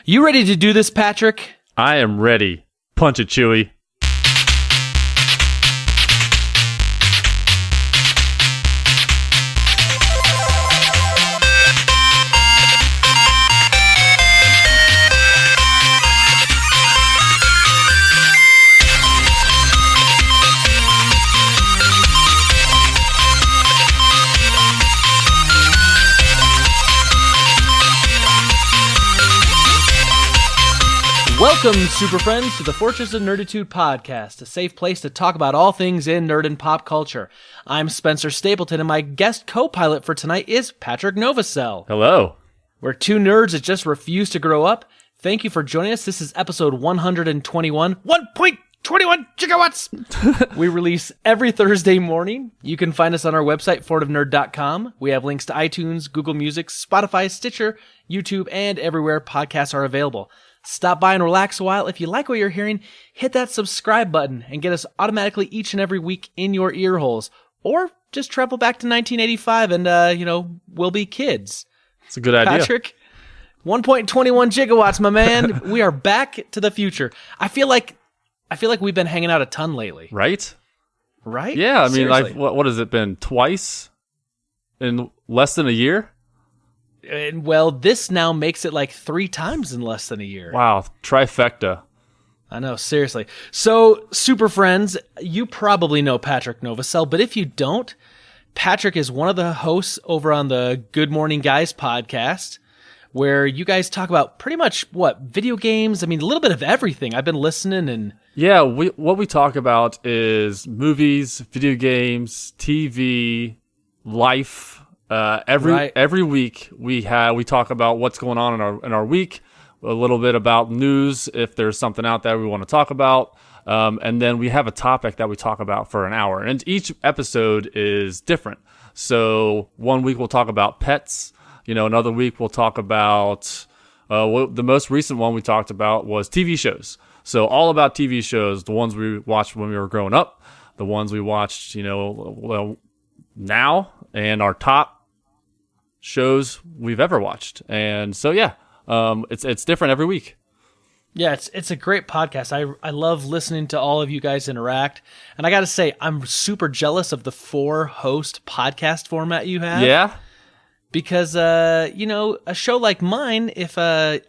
You ready to do this, Patrick? I am ready. Punch it, Chewie. Welcome, super friends, to the Fortress of Nerditude podcast, a safe place to talk about all things in nerd and pop culture. I'm Spencer Stapleton, and my guest co-pilot for tonight is Patrick Novosel. Hello. We're two nerds that just refuse to grow up. Thank you for joining us. This is episode 121. 1.21 gigawatts! We release every Thursday morning. You can find us on our website, fortofnerd.com. We have links to iTunes, Google Music, Spotify, Stitcher, YouTube, and everywhere podcasts are available. Stop by and relax a while. If you like what you're hearing, hit that subscribe button and get us automatically each and every week in your ear holes. Or just travel back to 1985 and, we'll be kids. It's a good idea. Patrick, 1.21 gigawatts, my man. We are back to the future. I feel like we've been hanging out a ton lately. Right? Right? Yeah, I mean, Seriously. what has it been? Twice? In less than a year? And, well, this now makes it like 3 times in less than a year. Wow, trifecta. I know, seriously. So, super friends, you probably know Patrick Novosel, but if you don't, Patrick is one of the hosts over on the Good Morning Guys podcast, where you guys talk about pretty much, video games? I mean, a little bit of everything. I've been listening and... Yeah, what we talk about is movies, video games, TV, life. Every week we talk about what's going on in our week, a little bit about news if there's something out there we want to talk about, and then we have a topic that we talk about for an hour. And each episode is different. So one week we'll talk about pets. Another week we'll talk about the most recent one we talked about was TV shows. So all about TV shows, the ones we watched when we were growing up, the ones we watched, now, and our top shows we've ever watched. And so it's different every week. Yeah, it's a great podcast. I love listening to all of you guys interact. And I got to say, I'm super jealous of the 4-host podcast format you have. Yeah. Because a show like mine, if a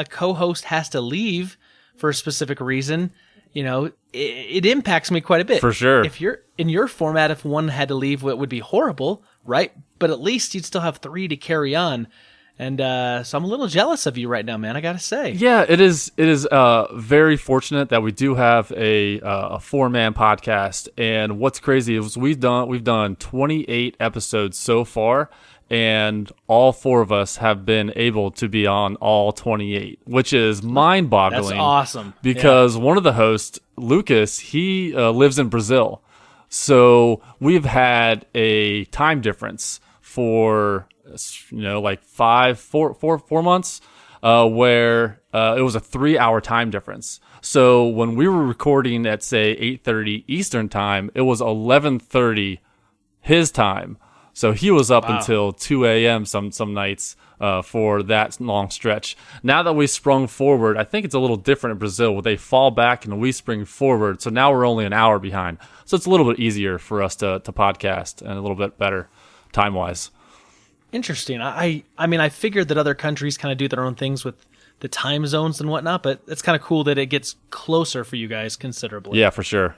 co-host has to leave for a specific reason, it impacts me quite a bit. For sure. If you're in your format, if one had to leave, it would be horrible, right? But at least you'd still have 3 to carry on. And so I'm a little jealous of you right now, man, I got to say. Yeah, it is very fortunate that we do have a 4-man podcast. And what's crazy is we've done 28 episodes so far, and all 4 of us have been able to be on all 28, which is mind-boggling. That's awesome. Because one of the hosts, Lucas, he lives in Brazil. So we've had a time difference for, 4 months, where it was a 3-hour time difference. So when we were recording at, say, 8:30 Eastern time, it was 11:30 his time. So he was up until 2 a.m. some nights for that long stretch. Now that we sprung forward, I think it's a little different in Brazil where they fall back and we spring forward. So now we're only an hour behind. So it's a little bit easier for us to podcast and a little bit better time-wise. Interesting. I mean, I figured that other countries kind of do their own things with the time zones and whatnot, but it's kind of cool that it gets closer for you guys considerably. Yeah, for sure.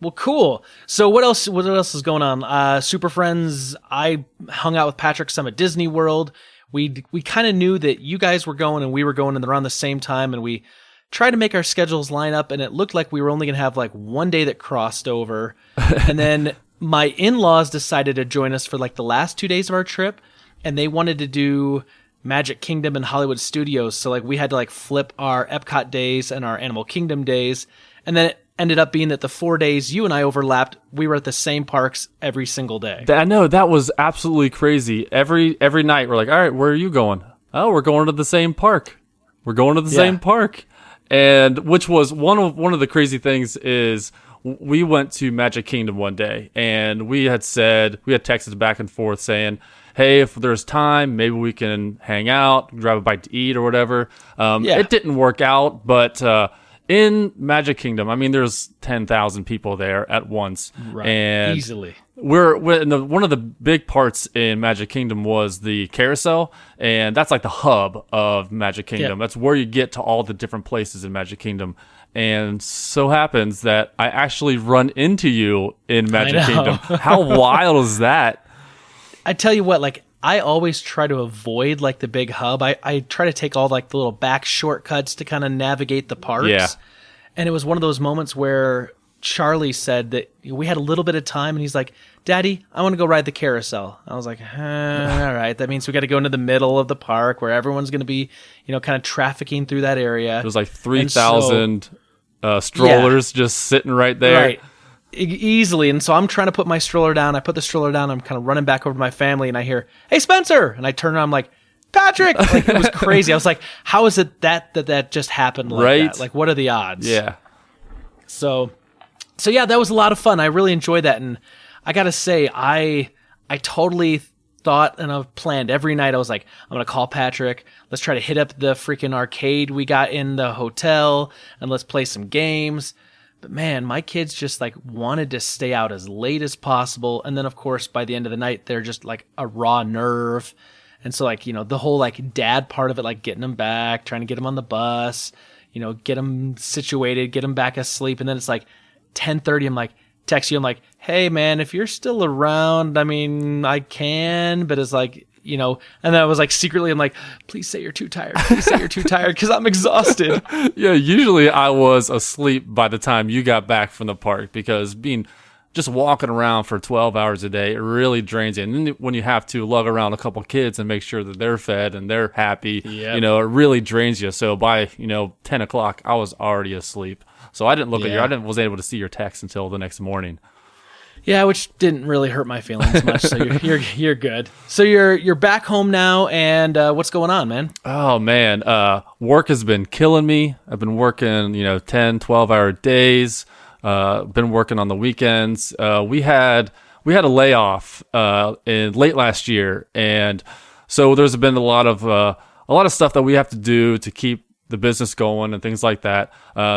Well, cool. So what else is going on? Super Friends, I hung out with Patrick some at Disney World. We kind of knew that you guys were going and we were going around the same time, and we tried to make our schedules line up, and it looked like we were only going to have like one day that crossed over. And then my in-laws decided to join us for like the last 2 days of our trip, and they wanted to do Magic Kingdom and Hollywood Studios. So like we had to like flip our Epcot days and our Animal Kingdom days. And then it ended up being that the 4 days you and I overlapped, we were at the same parks every single day. I know, that was absolutely crazy. Every night we're like, all right, where are you going? Oh, we're going to the same park. We're going to the same park. And which was one of the crazy things is we went to Magic Kingdom one day, and we had texted back and forth saying, hey, if there's time, maybe we can hang out, grab a bite to eat or whatever. It didn't work out, but in Magic Kingdom, I mean, there's 10,000 people there at once. Right. And Easily. One of the big parts in Magic Kingdom was the carousel, and that's like the hub of Magic Kingdom. That's where you get to all the different places in Magic Kingdom. And so happens that I actually run into you in Magic Kingdom. How wild is that? I tell you what, like, I always try to avoid like the big hub. I try to take all like the little back shortcuts to kind of navigate the parks. Yeah. And it was one of those moments where Charlie said that we had a little bit of time, and he's like, Daddy, I want to go ride the carousel. I was like, all right. That means we got to go into the middle of the park where everyone's going to be, kind of trafficking through that area. It was like 3,000 strollers just sitting right there. Right. Easily. And so I'm trying to put my stroller down. I put the stroller down. I'm kind of running back over to my family, and I hear, hey, Spencer. And I turn around. I'm like, Patrick. Like, it was crazy. I was like, how is it that just happened like that? Like, what are the odds? Yeah. So yeah, that was a lot of fun. I really enjoyed that. And I got to say, I totally thought and I've planned every night. I was like, I'm going to call Patrick. Let's try to hit up the freaking arcade we got in the hotel, and let's play some games. But man, my kids just like wanted to stay out as late as possible. And then of course, by the end of the night, they're just like a raw nerve. And so like, the whole like dad part of it, like getting them back, trying to get them on the bus, get them situated, get them back asleep. And then it's like 10:30. I'm like, text you. I'm like, hey man, if you're still around, I mean, I can, but it's like, and then I was like, secretly, I'm like, please say you're too tired. Please say you're too tired, because I'm exhausted. Yeah, usually I was asleep by the time you got back from the park, because just walking around for 12 hours a day, it really drains you. And then when you have to lug around a couple kids and make sure that they're fed and they're happy, it really drains you. So by, 10 o'clock, I was already asleep. So I didn't look at was able to see your text until the next morning. Yeah, which didn't really hurt my feelings much. So you're good. So you're back home now, and what's going on, man? Oh man, work has been killing me. I've been working, 10, 12-hour days. Been working on the weekends. We had a layoff in late last year, and so there's been a lot of stuff that we have to do to keep the business going and things like that.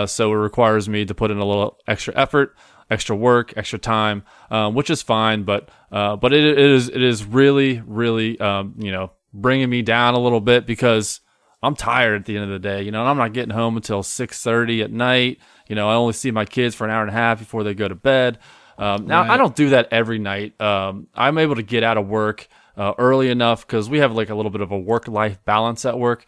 So it requires me to put in a little extra effort, extra work, extra time, which is fine, but it is really, really, bringing me down a little bit, because I'm tired at the end of the day, and I'm not getting home until 6:30 at night. I only see my kids for an hour and a half before they go to bed. Now I don't do that every night. I'm able to get out of work early enough, because we have like a little bit of a work-life balance at work.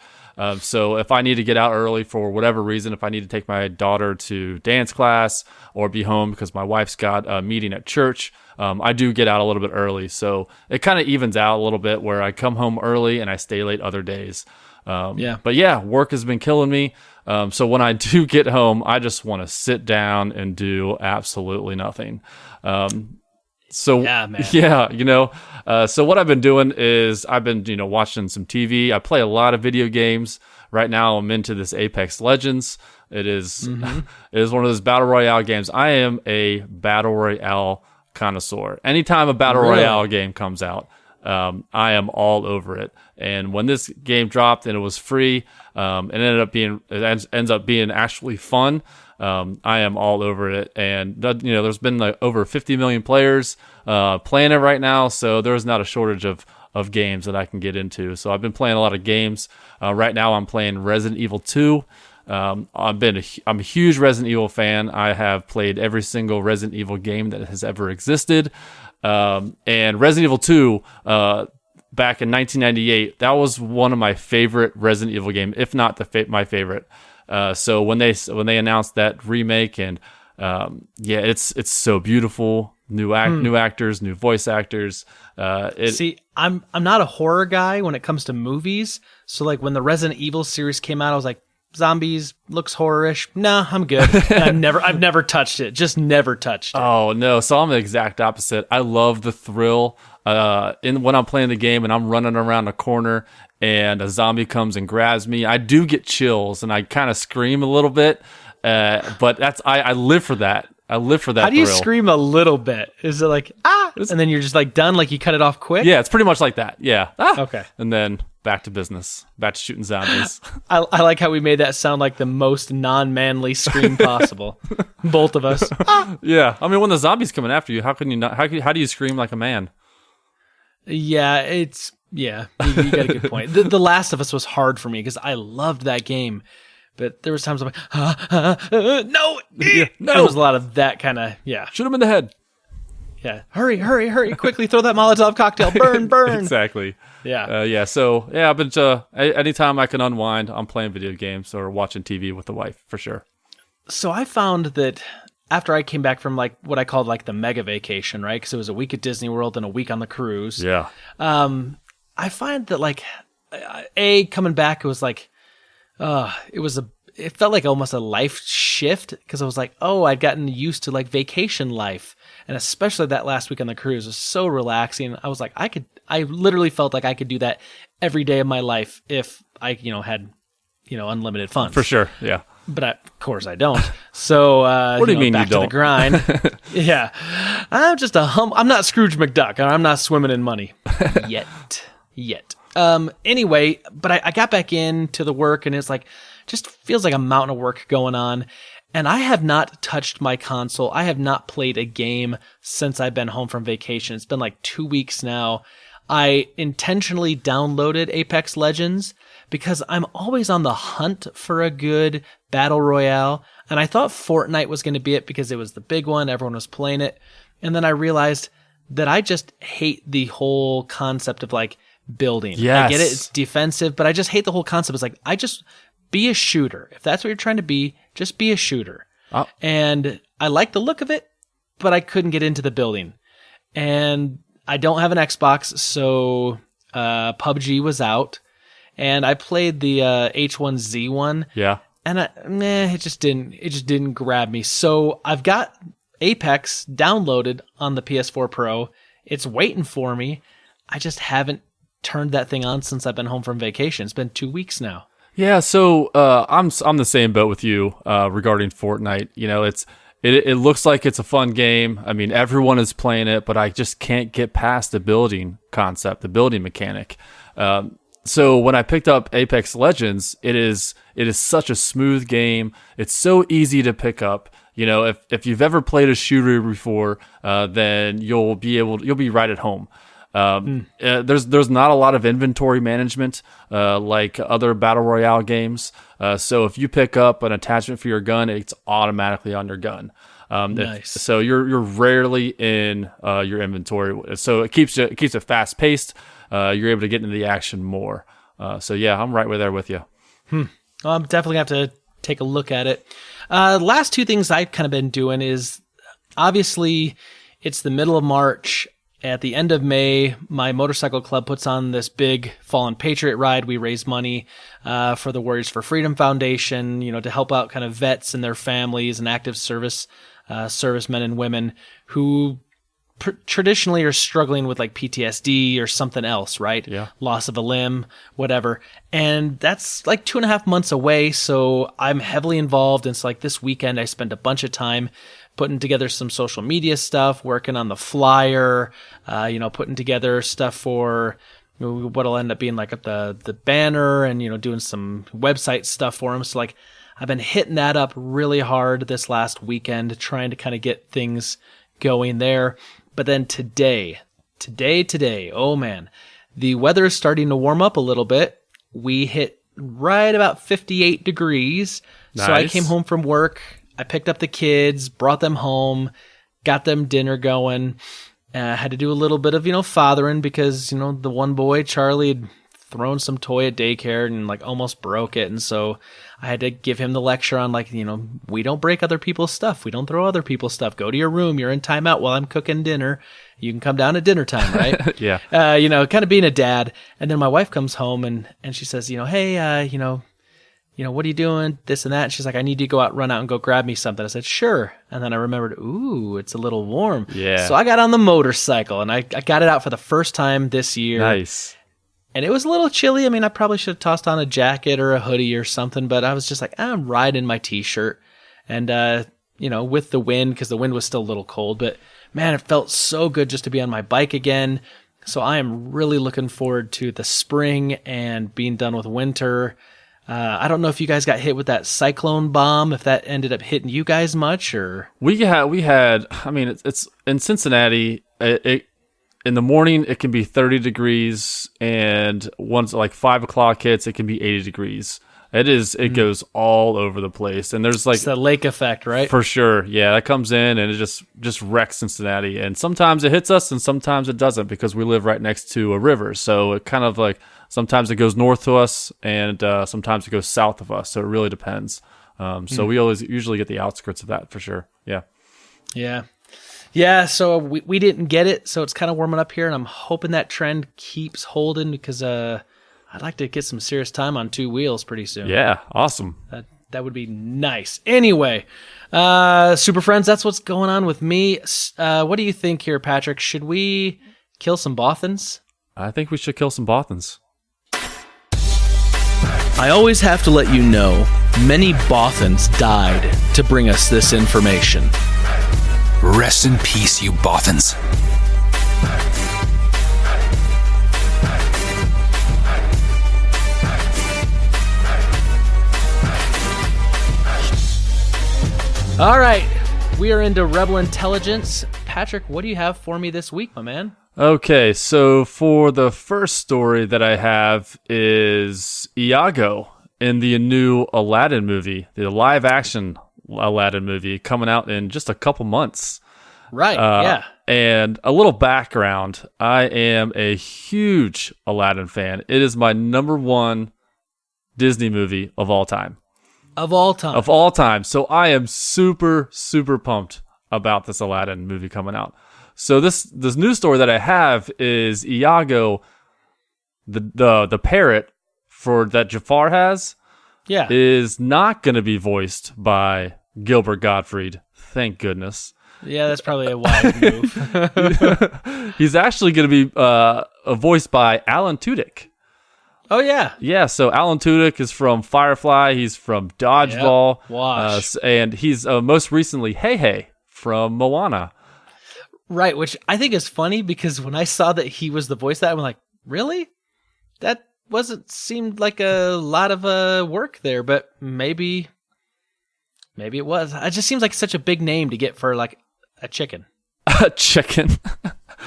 So if I need to get out early for whatever reason, if I need to take my daughter to dance class or be home because my wife's got a meeting at church, I do get out a little bit early. So it kind of evens out a little bit, where I come home early and I stay late other days. But yeah, work has been killing me. So when I do get home, I just want to sit down and do absolutely nothing. So what I've been doing is I've been, watching some TV. I play a lot of video games. Right now I'm into this Apex Legends. It is, it is one of those battle royale games. I am a battle royale connoisseur. Anytime a battle royale game comes out, I am all over it. And when this game dropped and it was free, it ends up being actually fun. I am all over it, and there's been like over 50 million players playing it right now, so there's not a shortage of games that I can get into. So I've been playing a lot of games. Right now I'm playing Resident Evil 2. I'm a huge Resident Evil fan. I have played every single Resident Evil game that has ever existed. And Resident Evil 2, back in 1998, that was one of my favorite Resident Evil games, if not my favorite. So when they announced that remake, and it's so beautiful. New actors, new voice actors. See, I'm not a horror guy when it comes to movies. So like when the Resident Evil series came out, I was like, zombies looks horror-ish. Nah, I'm good. And I've never touched it. Just never touched it. Oh no, so I'm the exact opposite. I love the thrill when I'm playing the game and I'm running around a corner and a zombie comes and grabs me. I do get chills and I kind of scream a little bit, but I live for that. I live for that. How do you thrill. scream a little bit? Is it like and then you're just like done, like you cut it off quick? Yeah, it's pretty much like that. Yeah. Okay. And then back to business, back to shooting zombies. I like how we made that sound like the most non-manly scream possible. Both of us. Yeah, I mean, when the zombies coming after you, how can you not? How do you scream like a man? Yeah, you got a good point. The Last of Us was hard for me because I loved that game, but there was times I'm like, no, Yeah, no. There was a lot of that kind of Shoot him in the head. yeah. Hurry, quickly throw that Molotov cocktail, burn. Exactly. Yeah. So but anytime I can unwind, I'm playing video games or watching TV with the wife for sure. So I found that after I came back from like what I called like the mega vacation, right? Because it was a week at Disney World and a week on the cruise. Yeah. I find that like coming back, it was like it felt like almost a life shift because I was like, I'd gotten used to like vacation life, and especially that last week on the cruise was so relaxing. I was like, I literally felt like I could do that every day of my life if I had unlimited funds. For sure. Yeah. But of course I don't. So what do you mean back you don't? to the grind. Yeah, I'm just I'm not Scrooge McDuck. I'm not swimming in money yet. Anyway, but I got back into the work, and it's like just feels like a mountain of work going on. And I have not touched my console. I have not played a game since I've been home from vacation. It's been like 2 weeks now. I intentionally downloaded Apex Legends because I'm always on the hunt for a good battle royale. And I thought Fortnite was going to be it because it was the big one. Everyone was playing it. And then I realized that I just hate the whole concept of like building. Yes. I get it. It's defensive, but I just hate the whole concept. It's like, be a shooter. If that's what you're trying to be, just be a shooter. Oh. And I like the look of it, but I couldn't get into the building. And I don't have an Xbox, so PUBG was out. And I played the H1Z1. Yeah. And it just didn't grab me. So I've got Apex downloaded on the PS4 Pro. It's waiting for me. I just haven't turned that thing on since I've been home from vacation. It's been 2 weeks now. Yeah, so I'm the same boat with you regarding Fortnite. It looks like it's a fun game. I mean, everyone is playing it, but I just can't get past the building concept, the building mechanic. So when I picked up Apex Legends, it is such a smooth game. It's so easy to pick up. If you've ever played a shooter before, then you'll be right at home. There's not a lot of inventory management like other battle royale games. So if you pick up an attachment for your gun, it's automatically on your gun. Nice. So you're rarely in your inventory. So it keeps it fast paced. You're able to get into the action more. So yeah, I'm right there with you. Well, I'm definitely have to take a look at it. Last two things I've kind of been doing is obviously it's the middle of March. At the end of May, my motorcycle club puts on this big Fallen Patriot ride. We raise money for the Warriors for Freedom Foundation, to help out kind of vets and their families and active servicemen and women who traditionally are struggling with like PTSD or something else, right? Yeah. Loss of a limb, whatever. And that's like 2.5 months away. So I'm heavily involved. And so like this weekend, I spent a bunch of time putting together some social media stuff, working on the flyer, putting together stuff for what'll end up being like the banner and, doing some website stuff for them. So like I've been hitting that up really hard this last weekend, trying to kind of get things going there. But then today, oh man, the weather is starting to warm up a little bit. We hit right about 58 degrees. Nice. So I came home from work. I picked up the kids, brought them home, got them dinner going. Had to do a little bit of, fathering because, the one boy, Charlie, had thrown some toy at daycare and like almost broke it. And so I had to give him the lecture on like, we don't break other people's stuff. We don't throw other people's stuff. Go to your room. You're in timeout while I'm cooking dinner. You can come down at dinner time, right? Yeah. Kind of being a dad. And then my wife comes home and she says, hey, what are you doing? This and that. And she's like, I need you to run out and go grab me something. I said, sure. And then I remembered, ooh, it's a little warm. Yeah. So I got on the motorcycle and I got it out for the first time this year. Nice. And it was a little chilly. I mean, I probably should have tossed on a jacket or a hoodie or something, but I was just like, I'm riding my t-shirt. And, with the wind, because the wind was still a little cold. But man, it felt so good just to be on my bike again. So I am really looking forward to the spring and being done with winter. I don't know if you guys got hit with that cyclone bomb, if that ended up hitting you guys much, or we had. I mean, it's in Cincinnati. In the morning, it can be 30 degrees, and once like 5 o'clock hits, it can be 80 degrees. It goes all over the place, and there's like it's the lake effect, right? For sure, yeah, that comes in and it just wrecks Cincinnati, and sometimes it hits us, and sometimes it doesn't because we live right next to a river. So it kind of like sometimes it goes north to us, and sometimes it goes south of us. So it really depends. So we usually get the outskirts of that for sure. Yeah, yeah. So we didn't get it, so it's kind of warming up here, and I'm hoping that trend keeps holding because I'd like to get some serious time on 2 wheels pretty soon. Yeah, awesome. That would be nice. Anyway, Super Friends, that's what's going on with me. What do you think here, Patrick? Should we kill some Bothans? I think we should kill some Bothans. I always have to let you know, many Bothans died to bring us this information. Rest in peace, you Bothans. All right, we are into Rebel Intelligence. Patrick, what do you have for me this week, my man? Okay, so for the first story that I have is Iago in the new Aladdin movie, the live-action Aladdin movie coming out in just a couple months. Right, yeah. And a little background, I am a huge Aladdin fan. It is my number one Disney movie of all time. Of all time. So I am super, super pumped about this Aladdin movie coming out. So this news story that I have is Iago, the parrot for that Jafar has, is not going to be voiced by Gilbert Gottfried. Thank goodness. Yeah, that's probably a wise move. He's actually going to be voiced by Alan Tudyk. Oh, yeah. Yeah, so Alan Tudyk is from Firefly. He's from Dodgeball. Yep. Wash. And he's most recently Hey from Moana. Right, which I think is funny because when I saw that he was the voice of that, I'm like, really? That seemed like a lot of work there, but maybe it was. It just seems like such a big name to get for like a chicken. A chicken.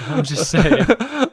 I'm just saying.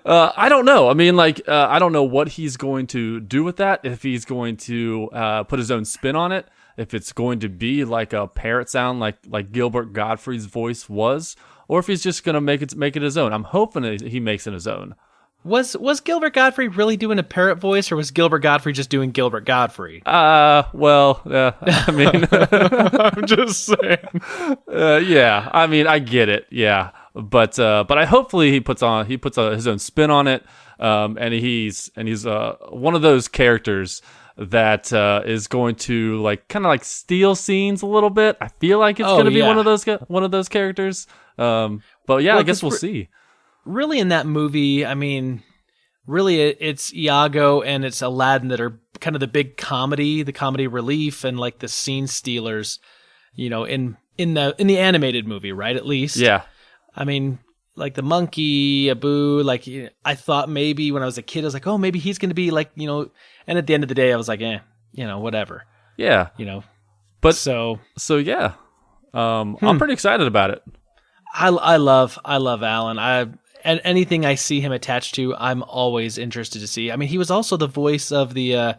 I don't know. I mean, I don't know what he's going to do with that. If he's going to put his own spin on it, if it's going to be like a parrot sound, like Gilbert Gottfried's voice was, or if he's just going to make it his own. I'm hoping that he makes it his own. Was Gilbert Gottfried really doing a parrot voice, or was Gilbert Gottfried just doing Gilbert Gottfried? Well, I mean, I'm just saying. Yeah, I mean, I get it. Yeah, but I hopefully he puts his own spin on it, and he's one of those characters that is going to kind of steal scenes a little bit. I feel like it's going to be one of those characters. But yeah, I guess we'll see. Really, in that movie, I mean, really, it's Iago and it's Aladdin that are kind of the big comedy, the comedy relief, and like the scene stealers, in the animated movie, right? At least, yeah. I mean, like the monkey, Abu, I thought maybe when I was a kid, I was like, oh, maybe he's going to be and at the end of the day, I was like, whatever. Yeah. But so yeah. I'm pretty excited about it. I love Alan. And anything I see him attached to, I'm always interested to see. I mean, he was also the voice of the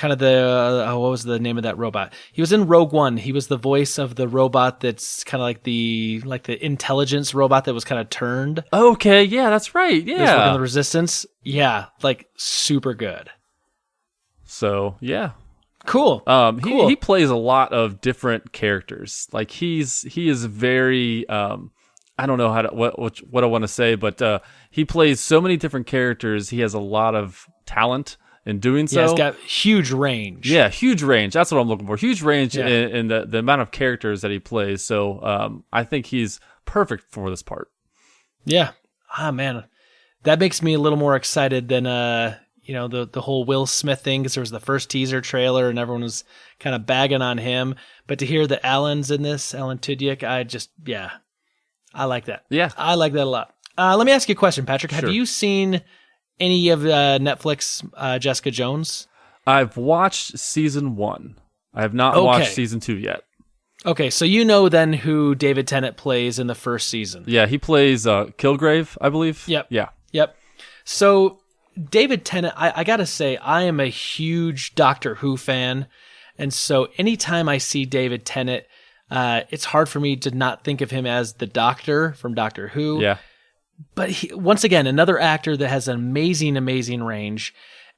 what was the name of that robot? He was in Rogue One. He was the voice of the robot that's kind of like the intelligence robot that was kind of turned. Okay, yeah, that's right. Yeah, the Resistance. Yeah, super good. So yeah, cool. Cool. He plays a lot of different characters. He is very I don't know what I want to say, but he plays so many different characters. He has a lot of talent in doing so. Yeah, he's got huge range. Yeah, huge range. That's what I'm looking for. Huge range in the amount of characters that he plays. So I think he's perfect for this part. Yeah. Ah, man. That makes me a little more excited than the whole Will Smith thing, because there was the first teaser trailer and everyone was kind of bagging on him. But to hear that Alan Tudyk, I like that. Yeah. I like that a lot. Let me ask you a question, Patrick. Sure. Have you seen any of Netflix Jessica Jones? I've watched season 1. I have not watched season 2 yet. Okay, so you know then who David Tennant plays in the first season. Yeah, he plays Kilgrave, I believe. Yep. Yeah. Yep. So David Tennant, I gotta say, I am a huge Doctor Who fan. And so anytime I see David Tennant, it's hard for me to not think of him as the Doctor from Doctor Who. Yeah. But once again, another actor that has an amazing, amazing range.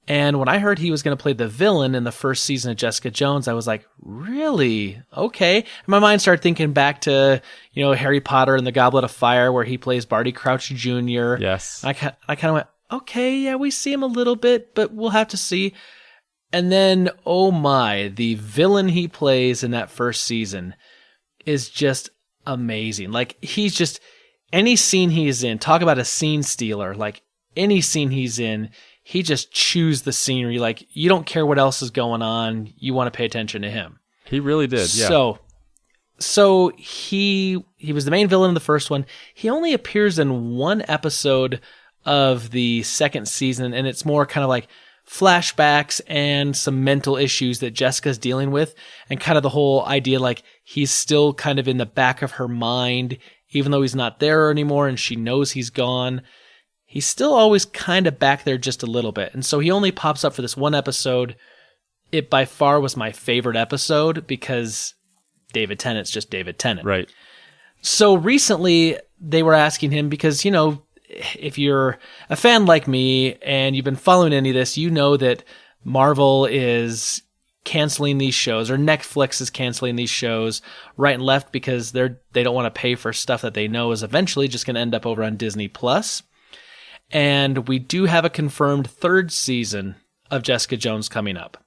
And when I heard he was going to play the villain in the first season of Jessica Jones, I was like, really? Okay. And my mind started thinking back to, Harry Potter and the Goblet of Fire, where he plays Barty Crouch Jr. Yes. I kind of went, okay, yeah, we see him a little bit, but we'll have to see. And then, oh my, the villain he plays in that first season is just amazing. Like, he's just, any scene he's in, talk about a scene stealer, like any scene he's in, he just chews the scenery. Like, you don't care what else is going on. You want to pay attention to him. He really did, yeah. So he was the main villain in the first one. He only appears in one episode of the second season, and it's more kind of like flashbacks and some mental issues that Jessica's dealing with, and kind of the whole idea like he's still kind of in the back of her mind, even though he's not there anymore and she knows he's gone. He's still always kind of back there just a little bit. And so he only pops up for this one episode. It by far was my favorite episode because David Tennant's just David Tennant. Right. So recently they were asking him because, if you're a fan like me and you've been following any of this, you know that Marvel is canceling these shows, or Netflix is canceling these shows right and left because they don't want to pay for stuff that they know is eventually just going to end up over on Disney Plus. And we do have a confirmed third season of Jessica Jones coming up.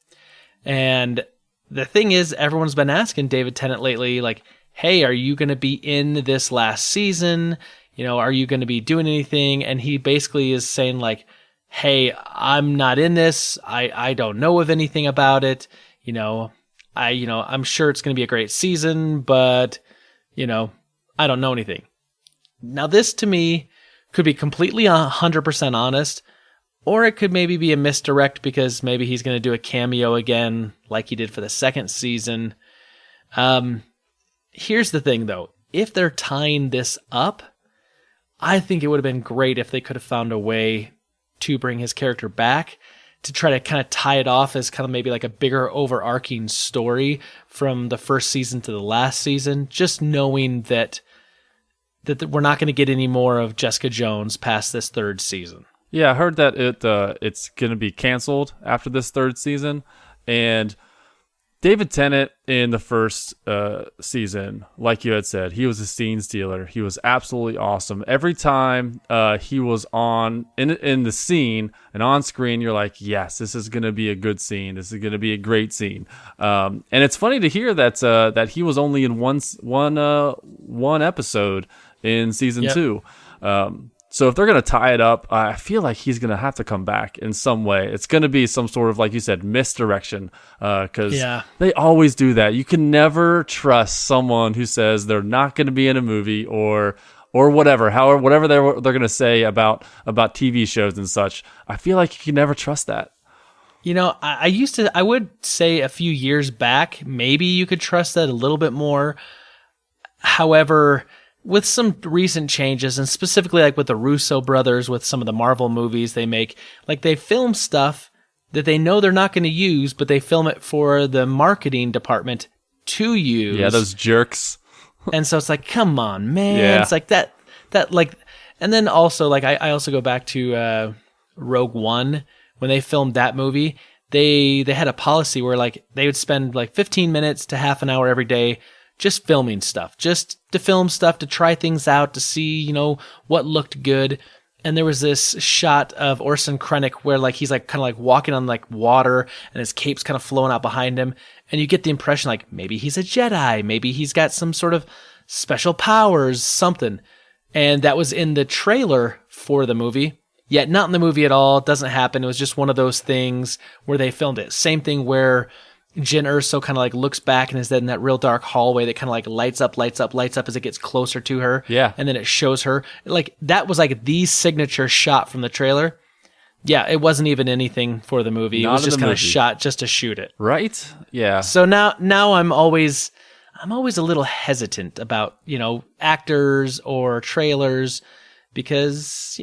And the thing is, everyone's been asking David Tennant lately, like, hey, are you going to be in this last season? Are you going to be doing anything? And he basically is saying like, hey, I'm not in this. I don't know of anything about it. I'm sure it's going to be a great season, but, I don't know anything. Now, this to me could be completely 100% honest, or it could maybe be a misdirect because maybe he's going to do a cameo again like he did for the second season. Here's the thing, though. If they're tying this up, I think it would have been great if they could have found a way to bring his character back to try to kind of tie it off as kind of maybe like a bigger overarching story from the first season to the last season, just knowing that we're not going to get any more of Jessica Jones past this third season. Yeah, I heard that it's going to be canceled after this third season. And David Tennant in the first season, like you had said, he was a scene stealer. He was absolutely awesome. Every time he was in the scene and on screen, you're like, yes, this is going to be a good scene. This is going to be a great scene. And it's funny to hear that he was only in one episode in season 2. So if they're going to tie it up, I feel like he's going to have to come back in some way. It's going to be some sort of, like you said, misdirection, because they always do that. You can never trust someone who says they're not going to be in a movie or whatever, whatever they're going to say about TV shows and such. I feel like you can never trust that. I would say a few years back, maybe you could trust that a little bit more. However, with some recent changes, and specifically like with the Russo brothers, with some of the Marvel movies they make, like they film stuff that they know they're not going to use, but they film it for the marketing department to use. Yeah, those jerks. And so it's like, come on, man. Yeah. It's like that, like, and then also like, I also go back to Rogue One. When they filmed that movie, they had a policy where like they would spend like 15 minutes to half an hour every day just filming stuff, just to film stuff, to try things out, to see, what looked good. And there was this shot of Orson Krennic where like he's like kind of like walking on like water and his cape's kind of flowing out behind him. And you get the impression like maybe he's a Jedi, maybe he's got some sort of special powers, something. And that was in the trailer for the movie. Yet not in the movie at all. It doesn't happen. It was just one of those things where they filmed it. Same thing where Jyn Erso kind of like looks back and is in that real dark hallway that kind of like lights up as it gets closer to her. Yeah. And then it shows her. Like that was like the signature shot from the trailer. Yeah, it wasn't even anything for the movie. It was just kind of shot just to shoot it. Right? Yeah. So now I'm always a little hesitant about, actors or trailers because,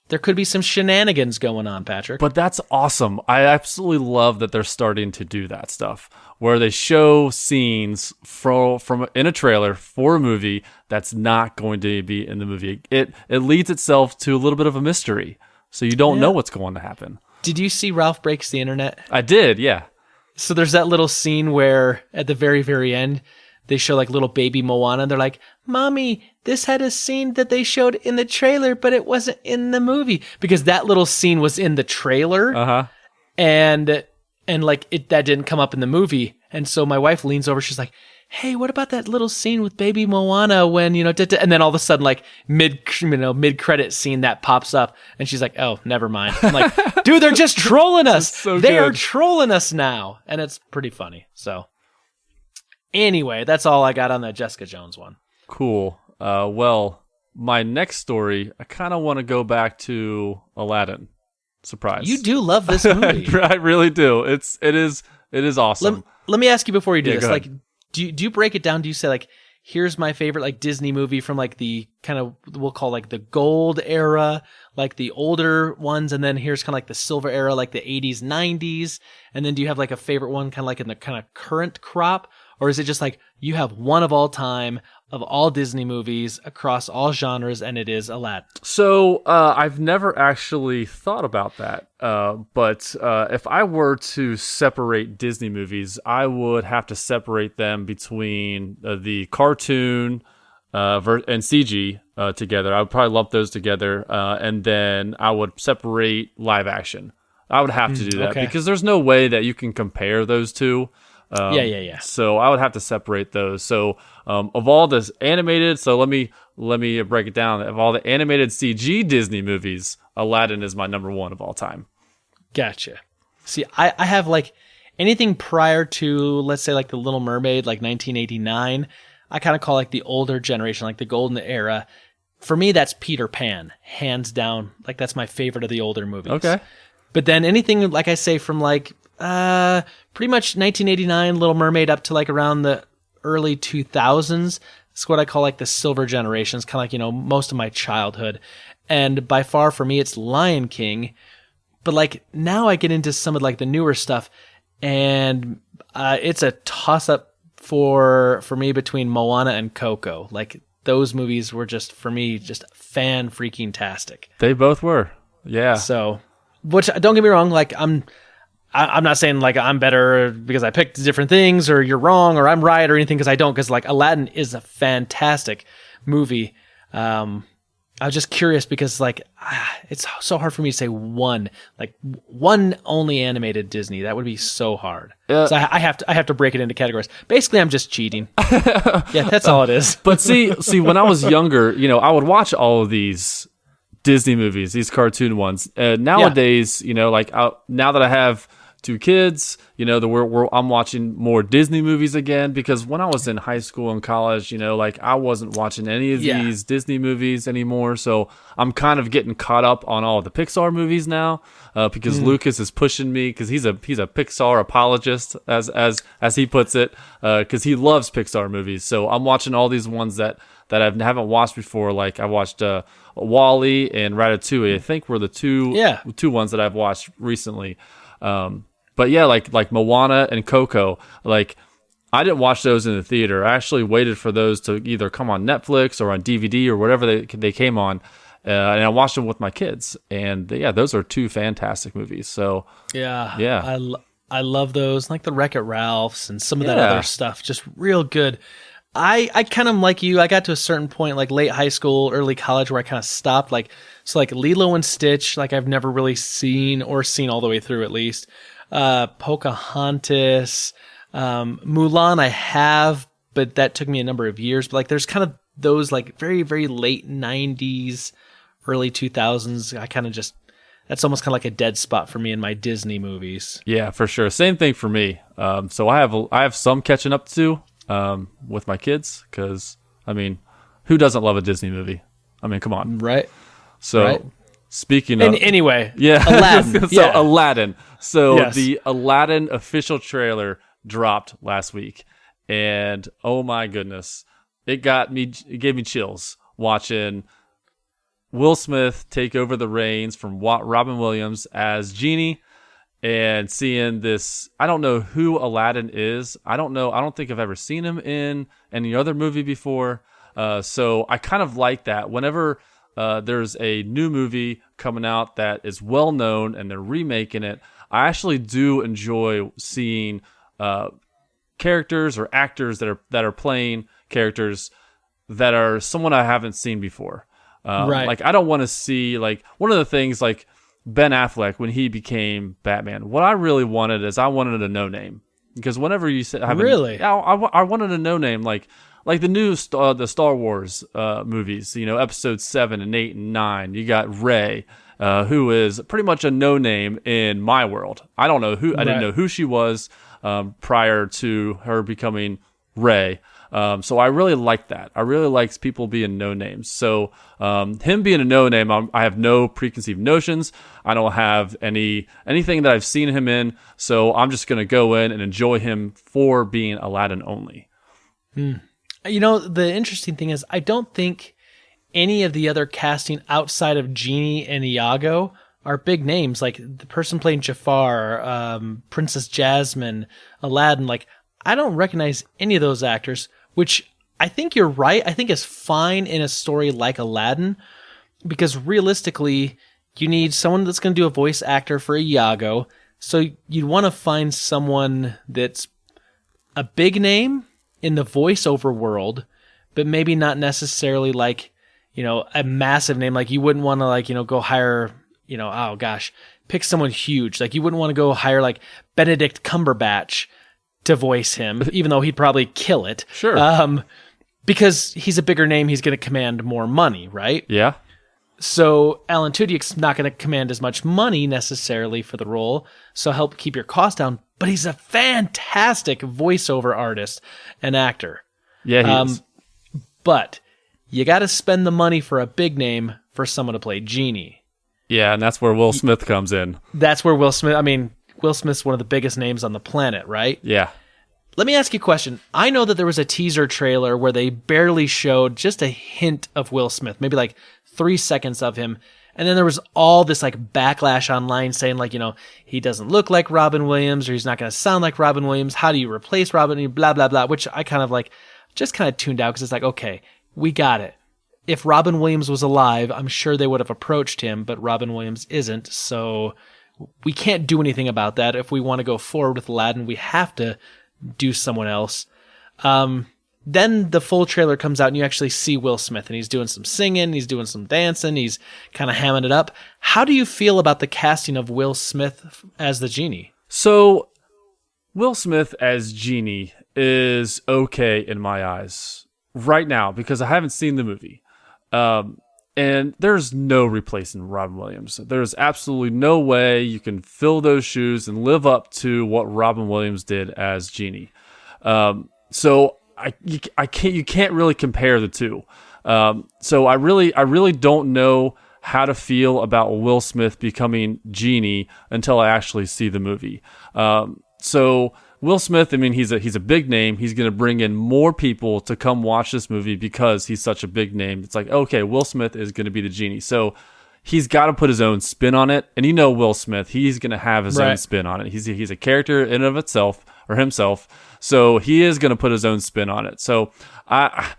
there could be some shenanigans going on, Patrick. But that's awesome. I absolutely love that they're starting to do that stuff where they show scenes from in a trailer for a movie that's not going to be in the movie. It leads itself to a little bit of a mystery. So you don't know what's going to happen. Did you see Ralph Breaks the Internet? I did, yeah. So there's that little scene where at the very, very end, they show like little baby Moana. And they're like, Mommy, this had a scene that they showed in the trailer, but it wasn't in the movie. Because that little scene was in the trailer. Uh-huh. And like that didn't come up in the movie. And so my wife leans over. She's like, hey, what about that little scene with baby Moana when, and then all of a sudden, like mid-credit scene that pops up and she's like, oh, never mind. I'm like, dude, they're just trolling us. They are trolling us now. And it's pretty funny. So anyway, that's all I got on that Jessica Jones one. Cool. Well, my next story, I kind of want to go back to Aladdin. Surprise. You do love this movie. I really do. It is awesome. Let me ask you before you do this. Go Like, ahead. do you break it down? Do you say like, here's my favorite like Disney movie from like the kind of we'll call like the gold era, like the older ones, and then here's kind of like the silver era, like the 80s, 90s, and then do you have like a favorite one kind of like in the kind of current crop, or is it just like you have one of all time of all Disney movies across all genres, and it is Aladdin? So I've never actually thought about that. But if I were to separate Disney movies, I would have to separate them between the cartoon and CG together. I would probably lump those together, and then I would separate live action. I would have to do that because there's no way that you can compare those two. Yeah. So I would have to separate those. So of all this animated, so let me break it down. Of all the animated CG Disney movies, Aladdin is my number one of all time. Gotcha. See, I have like anything prior to, let's say like The Little Mermaid, like 1989, I kind of call like the older generation, like the golden era. For me, that's Peter Pan, hands down. Like that's my favorite of the older movies. Okay. But then anything, like I say, from like pretty much 1989 Little Mermaid up to like around the early 2000s. It's what I call like the silver generation. It's kind of like, most of my childhood. And by far for me, it's Lion King. But like now I get into some of like the newer stuff, and it's a toss up for me between Moana and Coco. Like those movies were just, for me, just fan freaking tastic. They both were. Yeah. So, which don't get me wrong, like I'm not saying like I'm better because I picked different things or you're wrong or I'm right or anything, because I don't, because like Aladdin is a fantastic movie. I was just curious because like it's so hard for me to say one only animated Disney. That would be so hard. So I have to break it into categories. Basically, I'm just cheating. Yeah, that's all it is. But see, when I was younger, I would watch all of these Disney movies, these cartoon ones. Nowadays, now that I have two kids, I'm watching more Disney movies again, because when I was in high school and college, I wasn't watching any of these Disney movies anymore. So I'm kind of getting caught up on all the Pixar movies now, because Lucas is pushing me, because he's a Pixar apologist, as he puts it, because he loves Pixar movies. So I'm watching all these ones that I haven't watched before. Like I watched WALL-E and Ratatouille. I think were the two ones that I've watched recently. But yeah, like Moana and Coco, like I didn't watch those in the theater. I actually waited for those to either come on Netflix or on DVD or whatever they came on, and I watched them with my kids. And those are two fantastic movies. So yeah, I love those, like the Wreck-It Ralphs and some of that other stuff. Just real good. I kind of like you. I got to a certain point, like late high school, early college, where I kind of stopped. Like Lilo and Stitch, like I've never really seen all the way through, at least. Pocahontas, Mulan I have, but that took me a number of years. But like there's kind of those like very, very late 90s, early 2000s. I kind of just, that's almost kind of like a dead spot for me in my Disney movies. Yeah, for sure. Same thing for me. So I have some catching up to with my kids because, I mean, who doesn't love a Disney movie? I mean, come on. Right. So right. Speaking of... Anyway. Yeah. Aladdin. Aladdin. So yes. The Aladdin official trailer dropped last week. And oh my goodness, it gave me chills watching Will Smith take over the reins from Robin Williams as Genie and seeing this. I don't know who Aladdin is. I don't think I've ever seen him in any other movie before. So I kind of like that. Whenever there's a new movie coming out that is well known and they're remaking it, I actually do enjoy seeing characters or actors that are playing characters that are someone I haven't seen before. Right. Like I don't want to see like one of the things like Ben Affleck when he became Batman. What I really wanted is I wanted a no name because whenever you say I wanted a no name like the new the Star Wars movies. You know, episodes 7 and 8 and 9. You got Rey. Who is pretty much a no name in my world. I don't know who. I didn't know who she was prior to her becoming Rey. So I really like that. I really like people being no names. So him being a no name, I have no preconceived notions. I don't have anything that I've seen him in. So I'm just gonna go in and enjoy him for being Aladdin only. You know, the interesting thing is I don't think any of the other casting outside of Genie and Iago are big names. Like the person playing Jafar, Princess Jasmine, Aladdin. Like I don't recognize any of those actors, which I think you're right. I think is fine in a story like Aladdin, because realistically, you need someone that's going to do a voice actor for Iago. So you'd want to find someone that's a big name in the voiceover world, but maybe not necessarily like, you know, a massive name. Like you wouldn't want to like, you know, go hire, you know, oh gosh, pick someone huge. Like you wouldn't want to go hire like Benedict Cumberbatch to voice him, even though he'd probably kill it. Sure. Because he's a bigger name, he's going to command more money, right? Yeah. So Alan Tudyk's not going to command as much money necessarily for the role, so help keep your cost down. But he's a fantastic voiceover artist and actor. Yeah, he is. But you got to spend the money for a big name for someone to play Genie. Yeah, and that's where Will Smith comes in. That's where Will Smith's one of the biggest names on the planet, right? Yeah. Let me ask you a question. I know that there was a teaser trailer where they barely showed just a hint of Will Smith, maybe like 3 seconds of him. And then there was all this like backlash online saying like, you know, he doesn't look like Robin Williams or he's not going to sound like Robin Williams. How do you replace Robin? Blah, blah, blah, which I kind of like just kind of tuned out because it's like, okay, we got it. If Robin Williams was alive, I'm sure they would have approached him, but Robin Williams isn't. So we can't do anything about that. If we want to go forward with Aladdin, we have to do someone else. Then the full trailer comes out and you actually see Will Smith and he's doing some singing, he's doing some dancing, he's kind of hamming it up. How do you feel about the casting of Will Smith as the Genie? So Will Smith as Genie is okay in my eyes right now because I haven't seen the movie. And there's no replacing Robin Williams. There's absolutely no way you can fill those shoes and live up to what Robin Williams did as Genie. So you can't really compare the two. So I really don't know how to feel about Will Smith becoming Genie until I actually see the movie. So Will Smith, I mean, he's a big name. He's going to bring in more people to come watch this movie because he's such a big name. It's like, okay, Will Smith is going to be the Genie. So he's got to put his own spin on it. And you know Will Smith, he's going to have his own spin on it. He's a character in and of itself or himself. So he is going to put his own spin on it. So I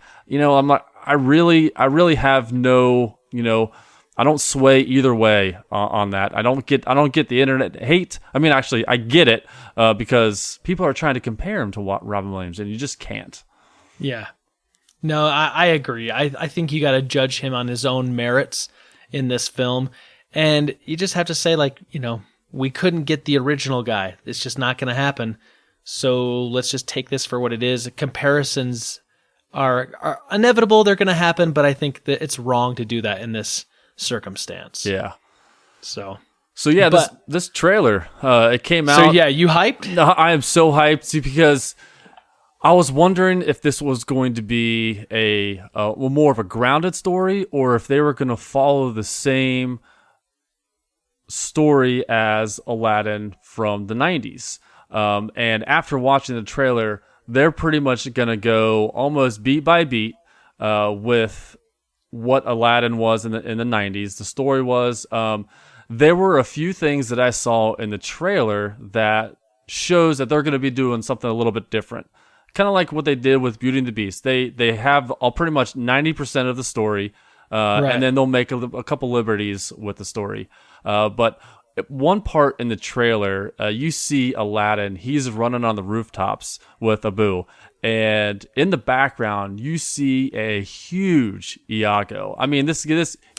really have no, I don't sway either way on that. I don't get the internet hate. I mean, actually, I get it because people are trying to compare him to Robin Williams, and you just can't. Yeah. No, I agree. I think you got to judge him on his own merits in this film, and you just have to say, like, we couldn't get the original guy. It's just not going to happen. So let's just take this for what it is. Comparisons are inevitable. They're going to happen, but I think that it's wrong to do that in this circumstance. Yeah. So yeah, this trailer, it came out. So yeah, you hyped? No, I am so hyped because I was wondering if this was going to be more of a grounded story, or if they were going to follow the same story as Aladdin from the 90s. And after watching the trailer, they're pretty much going to go almost beat by beat with what Aladdin was in the 90s. The story was, there were a few things that I saw in the trailer that shows that they're going to be doing something a little bit different. Kind of like what they did with Beauty and the Beast. They have pretty much 90% of the story, and then they'll make a couple liberties with the story. But one part in the trailer, you see Aladdin. He's running on the rooftops with Abu. And in the background, you see a huge Iago. I mean, this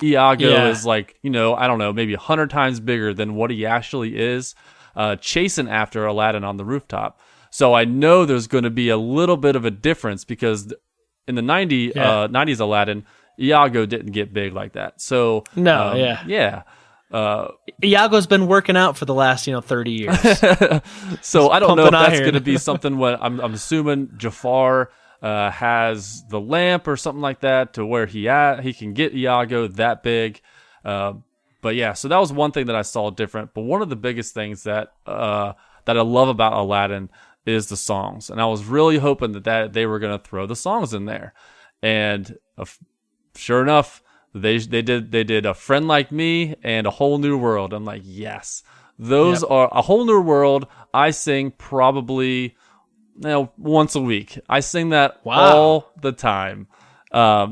Iago is like, I don't know, maybe 100 times bigger than what he actually is, chasing after Aladdin on the rooftop. So I know there's going to be a little bit of a difference because in the 90s Aladdin, Iago didn't get big like that. So Iago's been working out for the last 30 years. So I don't know if that's going to be something. I'm assuming Jafar has the lamp or something like that to where he can get Iago that big. But yeah, so that was one thing that I saw different. But one of the biggest things that I love about Aladdin is the songs, and I was really hoping that they were going to throw the songs in there, and sure enough, they did A Friend Like Me and A Whole New World. I'm like, yes, those are A Whole New World. I sing probably once a week. I sing that all the time.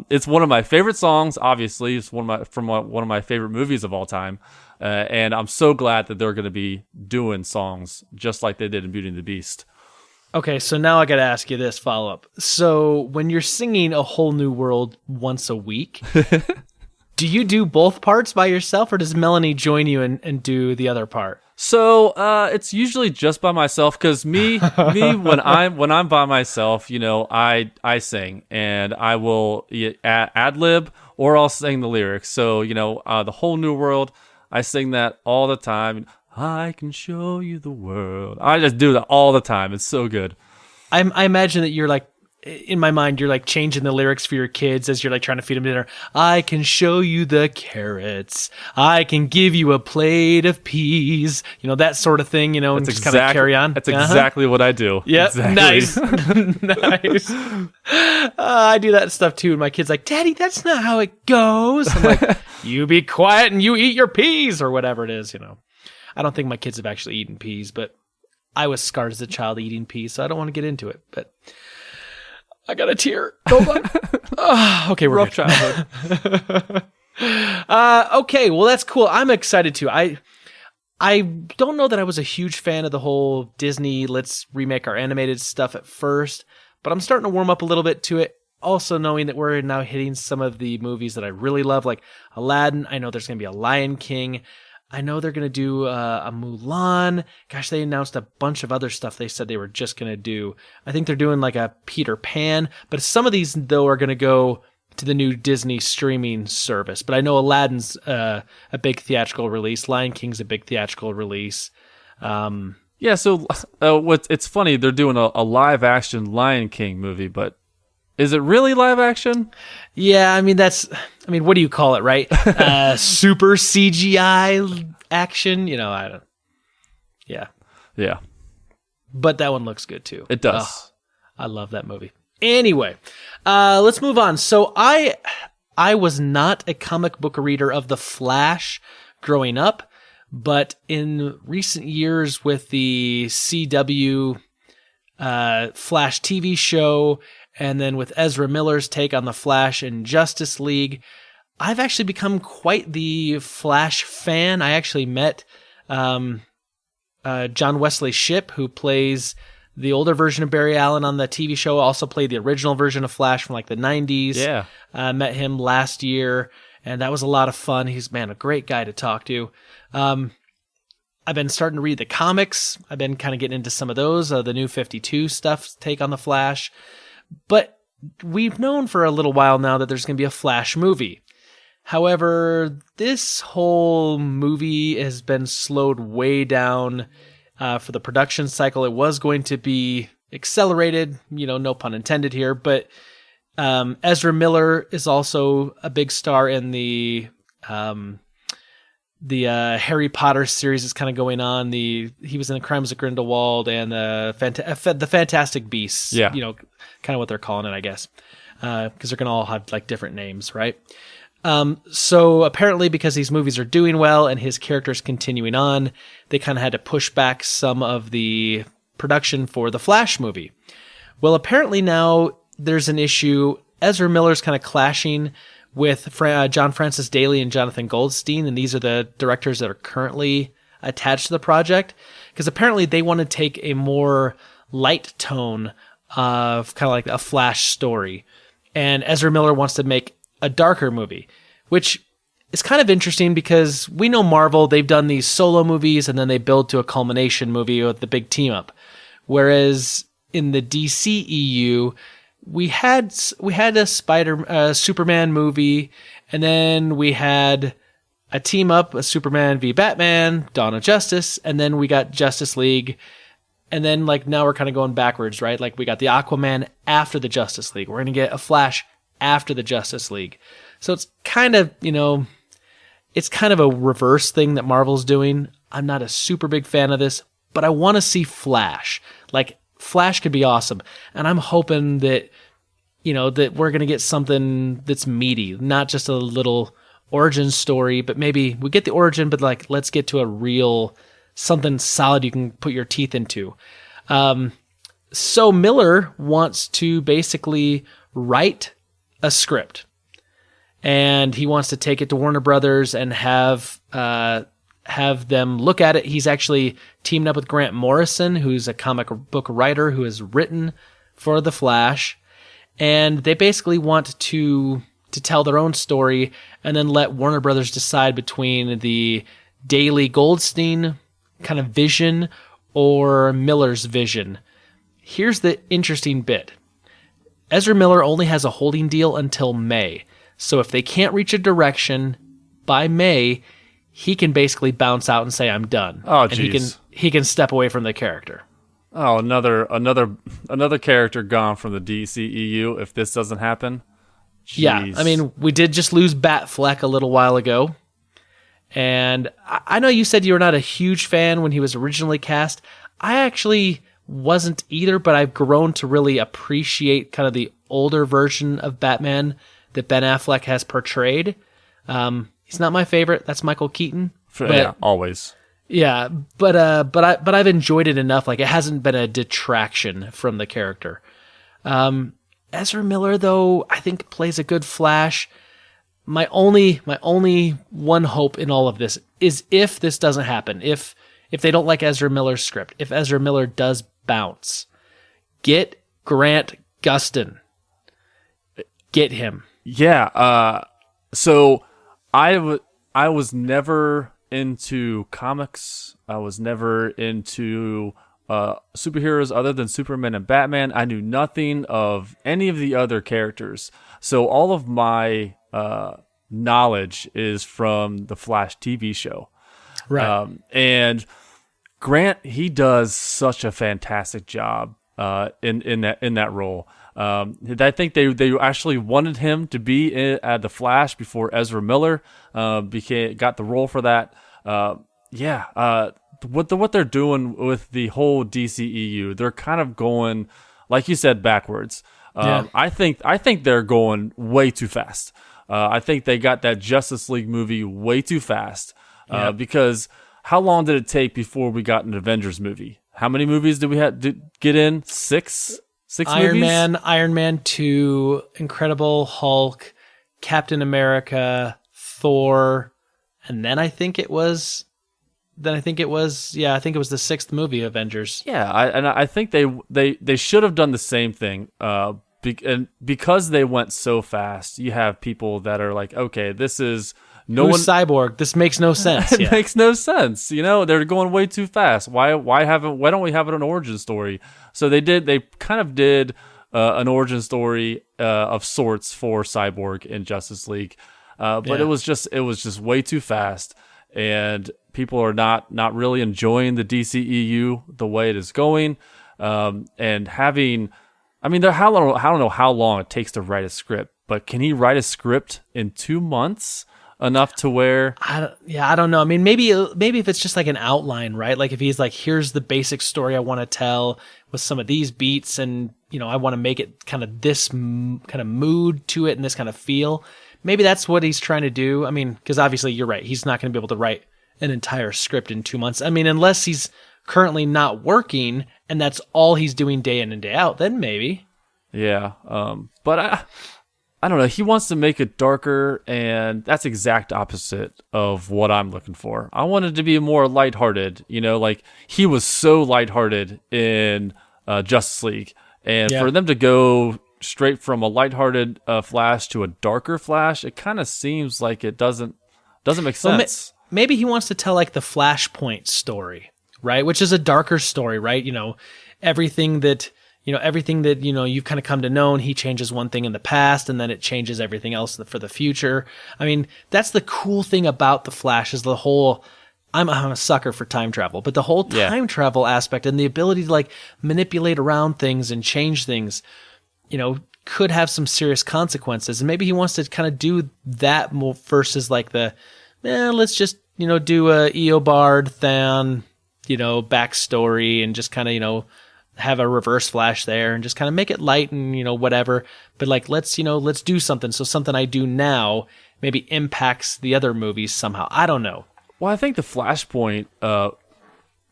It's one of my favorite songs. Obviously, it's one of my favorite movies of all time. And I'm so glad that they're going to be doing songs just like they did in Beauty and the Beast. Okay, so now I got to ask you this follow-up. So when you're singing A Whole New World once a week, do you do both parts by yourself, or does Melanie join you and do the other part? So it's usually just by myself, because me when I'm by myself, I sing, and I will ad lib or I'll sing the lyrics. So The Whole New World, I sing that all the time. I can show you the world. I just do that all the time. It's so good. I imagine that you're like, in my mind, you're like changing the lyrics for your kids as you're like trying to feed them dinner. I can show you the carrots. I can give you a plate of peas. That sort of thing, and just kind of carry on. That's exactly what I do. Yeah, exactly. Nice. Nice. I do that stuff too. And my kid's like, Daddy, that's not how it goes. I'm like, you be quiet and you eat your peas, or whatever it is, I don't think my kids have actually eaten peas, but I was scarred as a child eating peas, so I don't want to get into it. But I got a tear. Okay, we're rough good. childhood. Okay, well that's cool. I'm excited too. I don't know that I was a huge fan of the whole Disney let's remake our animated stuff at first, but I'm starting to warm up a little bit to it. Also knowing that we're now hitting some of the movies that I really love, like Aladdin. I know there's going to be a Lion King. I know they're going to do a Mulan. Gosh, they announced a bunch of other stuff they said they were just going to do. I think they're doing like a Peter Pan, but some of these, though, are going to go to the new Disney streaming service. But I know Aladdin's a big theatrical release. Lion King's a big theatrical release. Yeah, so it's funny, thave doing a live-action Lion King movie, but is it really live action? Yeah, what do you call it, right? Super CGI action? I don't. Yeah. Yeah. But that one looks good too. It does. I love that movie. Anyway, let's move on. So I was not a comic book reader of The Flash growing up, but in recent years with the CW Flash TV show, and then with Ezra Miller's take on the Flash and Justice League, I've actually become quite the Flash fan. I actually met John Wesley Shipp, who plays the older version of Barry Allen on the TV show, also played the original version of Flash from like the 90s. Yeah. Met him last year, and that was a lot of fun. He's, a great guy to talk to. I've been starting to read the comics. I've been kind of getting into some of those, the New 52 stuff, take on the Flash. But we've known for a little while now that there's going to be a Flash movie. However, this whole movie has been slowed way down for the production cycle. It was going to be accelerated, no pun intended here, but Ezra Miller is also a big star in the Harry Potter series that's kind of going on. He was in the Crimes of Grindelwald and the Fantastic Beasts. Yeah. Kind of what they're calling it, I guess, because they're gonna all have like different names, right? So apparently, because these movies are doing well and his character's continuing on, they kind of had to push back some of the production for the Flash movie. Well, apparently now there's an issue. Ezra Miller's kind of clashing with John Francis Daley and Jonathan Goldstein, and these are the directors that are currently attached to the project, because apparently they want to take a more light tone of kind of like a Flash story, and Ezra Miller wants to make a darker movie, which is kind of interesting because we know Marvel, they've done these solo movies and then they build to a culmination movie with the big team up, whereas in the DCEU, we had a Superman movie, and then we had a team up, a Superman v Batman, Dawn of Justice, and then we got Justice League, and then like now we're kind of going backwards, right? Like we got the Aquaman after the Justice League. We're going to get a Flash after the Justice League. So it's kind of, it's kind of a reverse thing that Marvel's doing. I'm not a super big fan of this, but I want to see Flash. Like Flash could be awesome. And I'm hoping that, that we're going to get something that's meaty, not just a little origin story, but maybe we get the origin, but like, let's get to a real, something solid you can put your teeth into. So Miller wants to basically write a script, and he wants to take it to Warner Brothers and have them look at it. He's actually teamed up with Grant Morrison, who's a comic book writer who has written for The Flash, and they basically want to tell their own story and then let Warner Brothers decide between the Daley Goldstein kind of vision or Miller's vision. Here's the interesting bit. Ezra Miller only has a holding deal until May. So if they can't reach a direction by May, he can basically bounce out and say, I'm done. Oh, and he can step away from the character. Oh, another character gone from the DCEU if this doesn't happen. Jeez. Yeah, I mean, we did just lose Batfleck a little while ago. And I know you said you were not a huge fan when he was originally cast. I actually wasn't either, but I've grown to really appreciate kind of the older version of Batman that Ben Affleck has portrayed. He's not my favorite. That's Michael Keaton. Yeah, always. Yeah, but I've enjoyed it enough. Like, it hasn't been a detraction from the character. Ezra Miller, though, I think plays a good Flash. My only one hope in all of this is if this doesn't happen, if they don't like Ezra Miller's script, if Ezra Miller does bounce, get Grant Gustin. Get him. Yeah. So I was never into comics. I was never into superheroes other than Superman and Batman. I knew nothing of any of the other characters. So all of my knowledge is from the Flash TV show. Right. And Grant, he does such a fantastic job in that role. I think they actually wanted him to be at the Flash before Ezra Miller got the role for that. What they're doing with the whole DCEU, they're kind of going, like you said, backwards. I think they're going way too fast. I think they got that Justice League movie way too fast. Because how long did it take before we got an Avengers movie? How many movies did we have to get in? Six Iron movies? Man, Iron Man 2, Incredible Hulk, Captain America, Thor, and then I think it was the sixth movie, Avengers. Yeah, I think they should have done the same thing. And because they went so fast, you have people that are like, okay, this is Who's Cyborg? This makes no sense. It makes no sense. They're going way too fast. Why don't we have an origin story? So they kind of did an origin story of sorts for Cyborg in Justice League. But it was just way too fast, and people are not really enjoying the DCEU the way it is going. And having, I mean, I don't know how long it takes to write a script, but can he write a script in 2 months? Enough to where I don't know. I mean, maybe if it's just like an outline, right? Like if he's like, here's the basic story I want to tell with some of these beats, and I want to make it kind of this kind of mood to it and this kind of feel. Maybe that's what he's trying to do. I mean, because obviously you're right, he's not going to be able to write an entire script in 2 months. I mean, unless he's currently not working and that's all he's doing day in and day out, then maybe. Yeah. But I don't know. He wants to make it darker, and that's exact opposite of what I'm looking for. I wanted to be more lighthearted. Like he was so lighthearted in Justice League, and for them to go straight from a lighthearted Flash to a darker Flash, it kind of seems like it doesn't make sense. Well, maybe he wants to tell like the Flashpoint story, right? Which is a darker story, right? Everything that you've kind of come to know, and he changes one thing in the past and then it changes everything else for the future. I mean, that's the cool thing about the Flash is the whole, I'm a sucker for time travel, but the whole time travel aspect and the ability to like manipulate around things and change things, could have some serious consequences. And maybe he wants to kind of do that more versus like let's just, do a Eobard Than, backstory and just kind of, have a reverse Flash there and just kind of make it light and whatever, but like let's do something, so something I do now maybe impacts the other movies somehow. I don't know. Well, I think the Flashpoint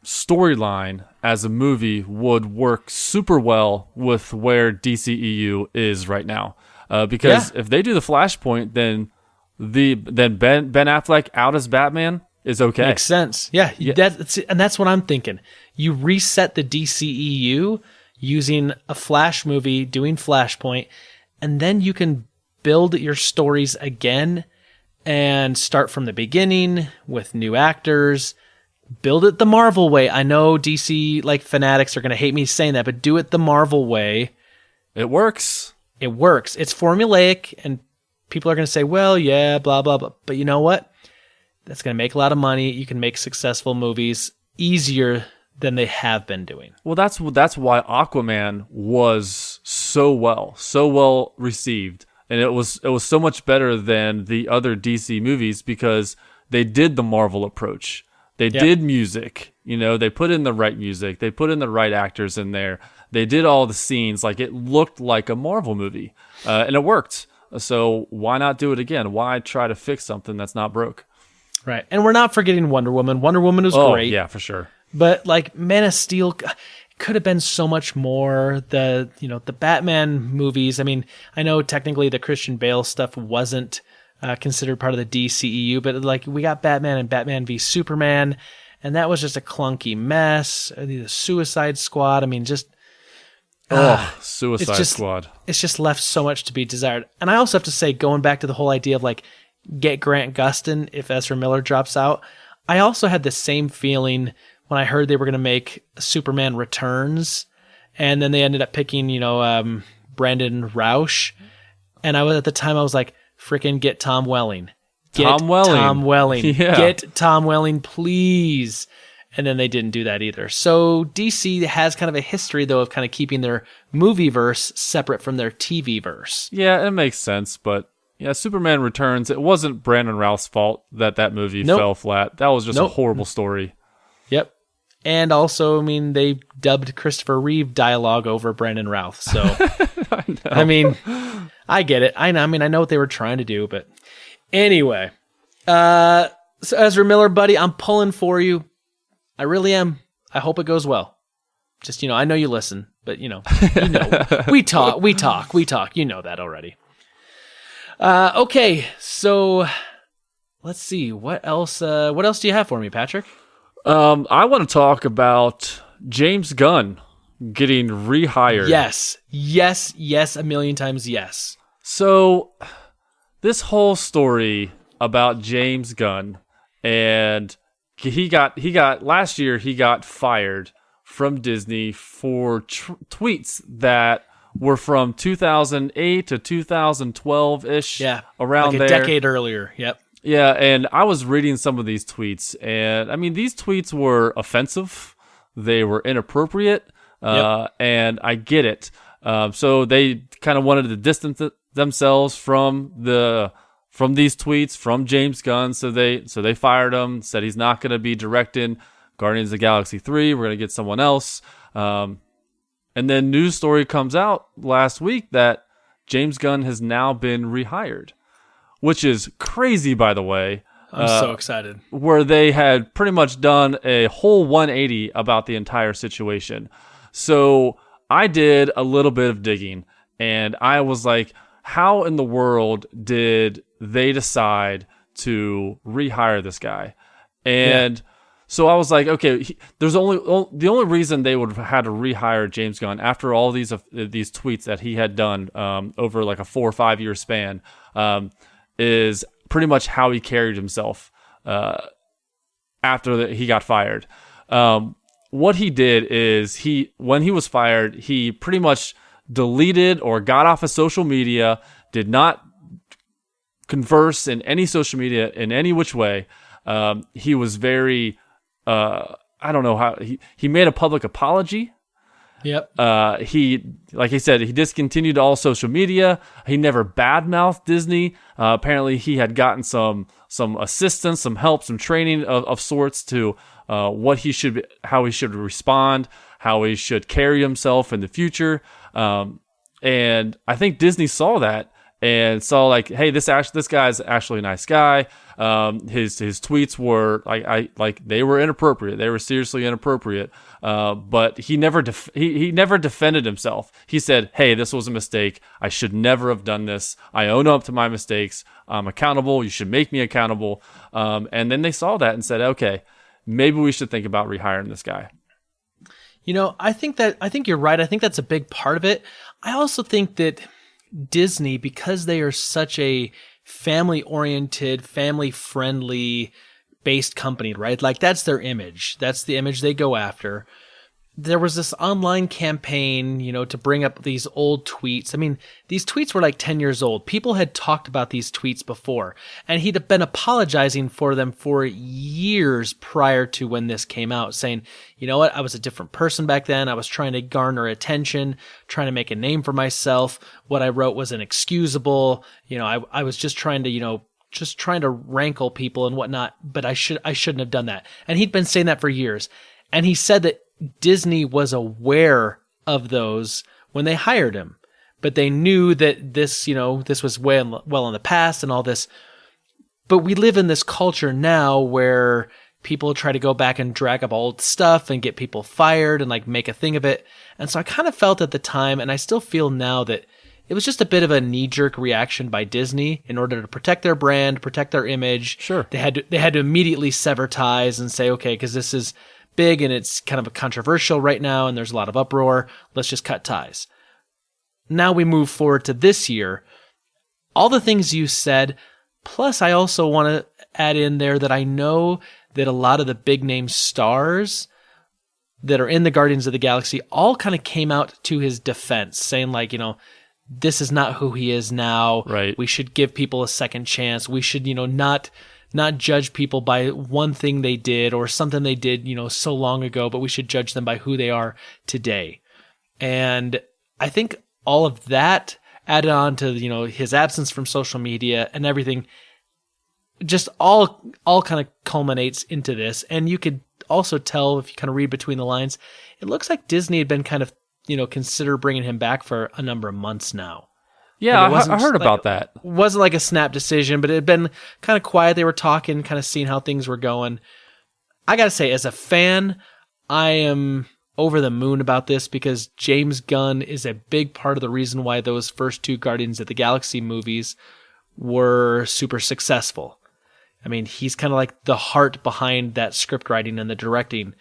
storyline as a movie would work super well with where DCEU is right now, because if they do the Flashpoint, then Ben Affleck out as Batman is okay. Makes sense. Yeah. That's what I'm thinking. You reset the DCEU using a Flash movie, doing Flashpoint, and then you can build your stories again and start from the beginning with new actors. Build it the Marvel way. I know DC fanatics are going to hate me saying that, but do it the Marvel way. It works. It works. It's formulaic, and people are going to say, well, yeah, blah, blah, blah. But you know what? That's going to make a lot of money. You can make successful movies easier than they have been doing. Well, that's why Aquaman was so well received, and it was so much better than the other DC movies because they did the Marvel approach. They did music, they put in the right music, they put in the right actors in there. They did all the scenes like it looked like a Marvel movie, and it worked. So why not do it again? Why try to fix something that's not broke? Right. And we're not forgetting Wonder Woman. Wonder Woman was great. Yeah, for sure. But Man of Steel could have been so much more. The Batman movies. I mean, I know technically the Christian Bale stuff wasn't considered part of the DCEU, but we got Batman and Batman v Superman, and that was just a clunky mess. The Suicide Squad. I mean, just Suicide Squad. It's just left so much to be desired. And I also have to say, going back to the whole idea of get Grant Gustin if Ezra Miller drops out, I also had the same feeling when I heard they were going to make Superman Returns, and then they ended up picking, Brandon Roush. And at the time I was like, freaking get Tom Welling. Tom Welling. Yeah. Get Tom Welling, please. And then they didn't do that either. So DC has kind of a history, though, of kind of keeping their movie verse separate from their TV verse. Yeah, it makes sense, but yeah, Superman Returns, it wasn't Brandon Routh's fault that movie fell flat. That was just a horrible story. Yep. And also, I mean, they dubbed Christopher Reeve dialogue over Brandon Routh. So, I mean, I get it. I know what they were trying to do, but anyway. So Ezra Miller, buddy, I'm pulling for you. I really am. I hope it goes well. Just, I know you listen, but we talk. You know that already. Okay, so let's see. What else do you have for me, Patrick? I want to talk about James Gunn getting rehired. Yes, a million times yes. So, this whole story about James Gunn, and last year he got fired from Disney for tweets that were from 2008 to 2012-ish. Yeah, around like a there. decade earlier. Yep. Yeah, and I was reading some of these tweets, and I mean, these tweets were offensive. They were inappropriate, and I get it. So they kind of wanted to distance themselves from these tweets from James Gunn. So they fired him. Said he's not going to be directing Guardians of the Galaxy 3. We're going to get someone else. And then news story comes out last week that James Gunn has now been rehired, which is crazy, by the way. I'm so excited. Where they had pretty much done a whole 180 about the entire situation. So I did a little bit of digging, and I was like, how in the world did they decide to rehire this guy? And so I was like, okay, the only reason they would have had to rehire James Gunn after all these tweets that he had done over like a 4 or 5 year span is pretty much how he carried himself after he got fired. What he did is when he was fired, he pretty much deleted or got off of social media, did not converse in any social media in any which way. He was very, I don't know how, he made a public apology. Yep. Like I said, he discontinued all social media. He never badmouthed Disney. Apparently he had gotten some assistance, some help, some training of sorts to how he should respond, how he should carry himself in the future. And I think Disney saw that and saw like, hey, this guy's actually a nice guy. His tweets were like they were inappropriate. They were seriously inappropriate. But he never defended himself. He said, hey, this was a mistake. I should never have done this. I own up to my mistakes. I'm accountable. You should make me accountable. And then they saw that and said, okay, maybe we should think about rehiring this guy. You know, I think you're right. I think that's a big part of it. I also think that Disney, because they are such a family-oriented, family-friendly based company, right? Like that's their image. That's the image they go after. There was this online campaign, to bring up these old tweets. I mean, these tweets were like 10 years old. People had talked about these tweets before, and he'd been apologizing for them for years prior to when this came out, saying, you know what, I was a different person back then. I was trying to garner attention, trying to make a name for myself. What I wrote was inexcusable. I was just trying to rankle people and whatnot, but I shouldn't have done that. And he'd been saying that for years. And he said that Disney was aware of those when they hired him, but they knew that this was well in the past and all this. But we live in this culture now where people try to go back and drag up old stuff and get people fired and like make a thing of it. And so I kind of felt at the time, and I still feel now, that it was just a bit of a knee-jerk reaction by Disney in order to protect their brand, protect their image. Sure. They had to immediately sever ties and say, okay, because this is big and it's kind of controversial right now and there's a lot of uproar, let's just cut ties. Now we move forward to this year. All the things you said, plus I also want to add in there that I know that a lot of the big name stars that are in the Guardians of the Galaxy all kind of came out to his defense, saying like, this is not who he is now. Right. We should give people a second chance. We should, not judge people by one thing they did or something they did, so long ago, but we should judge them by who they are today. And I think all of that added on to, his absence from social media and everything, just all kind of culminates into this. And you could also tell, if you kind of read between the lines, it looks like Disney had been kind of, consider bringing him back for a number of months now. Yeah, I heard about that. It wasn't like a snap decision, but it had been kind of quiet. They were talking, kind of seeing how things were going. I got to say, as a fan, I am over the moon about this because James Gunn is a big part of the reason why those first 2 Guardians of the Galaxy movies were super successful. I mean, he's kind of like the heart behind that script writing and the directing.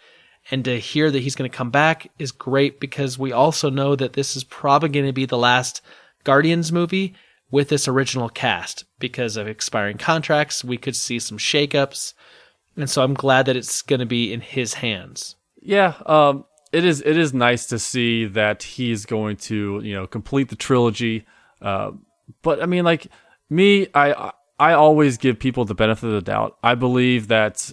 And to hear that he's going to come back is great because we also know that this is probably going to be the last Guardians movie with this original cast because of expiring contracts. We could see some shakeups, and so I'm glad that it's going to be in his hands. Yeah, it is nice to see that he's going to complete the trilogy. But I mean, like me, I always give people the benefit of the doubt. I believe that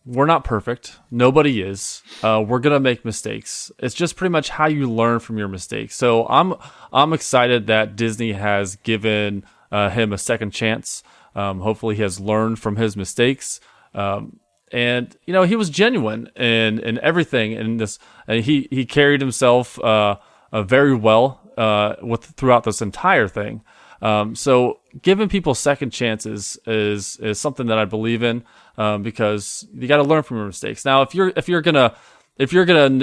we're not perfect. Nobody is. We're gonna make mistakes. It's just pretty much how you learn from your mistakes. So I'm excited that Disney has given him a second chance. Hopefully, he has learned from his mistakes. And he was genuine in everything in this. And he carried himself very well throughout this entire thing. So giving people second chances is something that I believe in, because you got to learn from your mistakes. Now, if you're gonna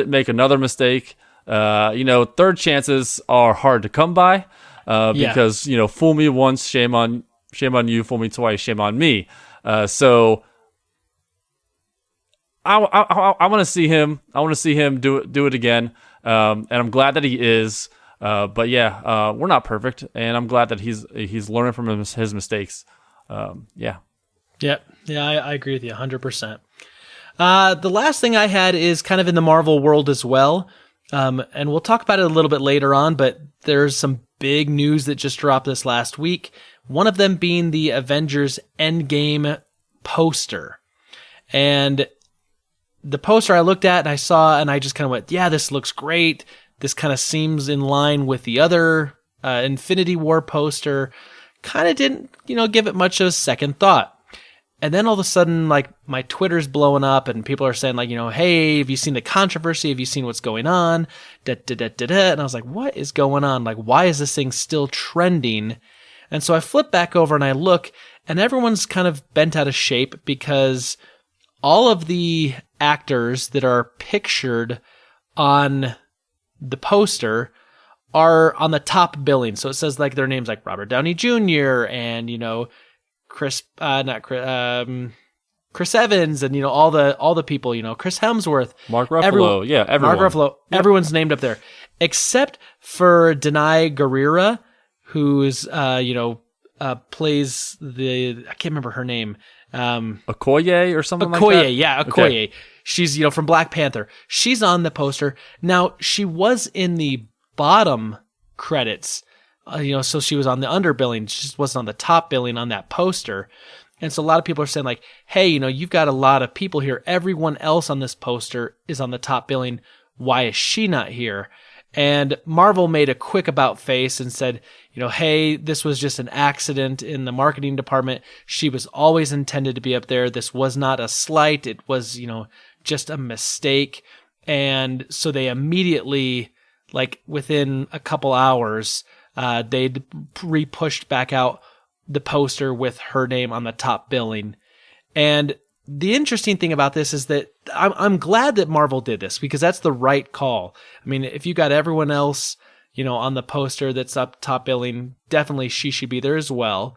make another mistake, third chances are hard to come by, because fool me once, shame on you. Fool me twice, shame on me. So I want to see him. I want to see him do it again. And I'm glad that he is. But yeah, we're not perfect, and I'm glad that he's learning from his mistakes. Yeah. Yeah, I agree with you 100%. The last thing I had is kind of in the Marvel world as well, and we'll talk about it a little bit later on. But there's some big news that just dropped this last week. One of them being the Avengers Endgame poster, and the poster I looked at and I saw, and I just kind of went, "Yeah, this looks great. This kind of seems in line with the other Infinity War poster." Kind of didn't, give it much of a second thought. And then all of a sudden, like, my Twitter's blowing up and people are saying, like, "Hey, have you seen the controversy? Have you seen what's going on?" And I was like, what is going on? Like, why is this thing still trending? And so I flip back over and I look, and everyone's kind of bent out of shape because all of the actors that are pictured on the poster are on the top billing. So it says like their names like Robert Downey Jr. and, Chris Evans and, all the people, Chris Hemsworth, Mark Ruffalo. Everyone. Mark Ruffalo. Yep. Everyone's named up there except for Denai Guerrera, who's, plays I can't remember her name. Okoye or something like that? Okoye, yeah, Okoye. Okay. She's, from Black Panther. She's on the poster. Now, she was in the bottom credits, so she was on the underbilling. She just wasn't on the top billing on that poster. And so a lot of people are saying like, "Hey, you've got a lot of people here. Everyone else on this poster is on the top billing. Why is she not here?" And Marvel made a quick about face and said, "Hey, this was just an accident in the marketing department. She was always intended to be up there. This was not a slight. It was, just a mistake." And so they immediately, like within a couple hours, they'd re-pushed back out the poster with her name on the top billing. And the interesting thing about this is that I'm glad that Marvel did this, because that's the right call. I mean, if you got everyone else, on the poster that's up top billing, definitely she should be there as well.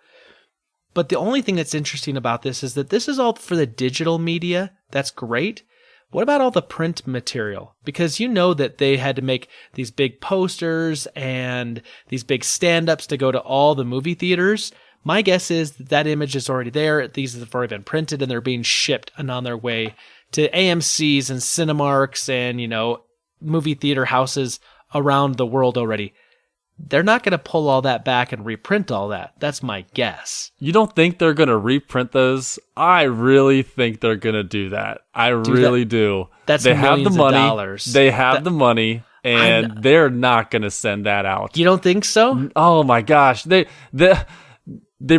But the only thing that's interesting about this is that this is all for the digital media. That's great. What about all the print material? Because that they had to make these big posters and these big stand-ups to go to all the movie theaters. My guess is that image is already there. These have already been printed and they're being shipped and on their way to AMCs and Cinemarks and, movie theater houses around the world already. They're not going to pull all that back and reprint all that. That's my guess. You don't think they're going to reprint those? I really think they're going to do that. I really do. That's they millions have the money. Of dollars. They have the money, and they're not going to send that out. You don't think so? Oh my gosh. They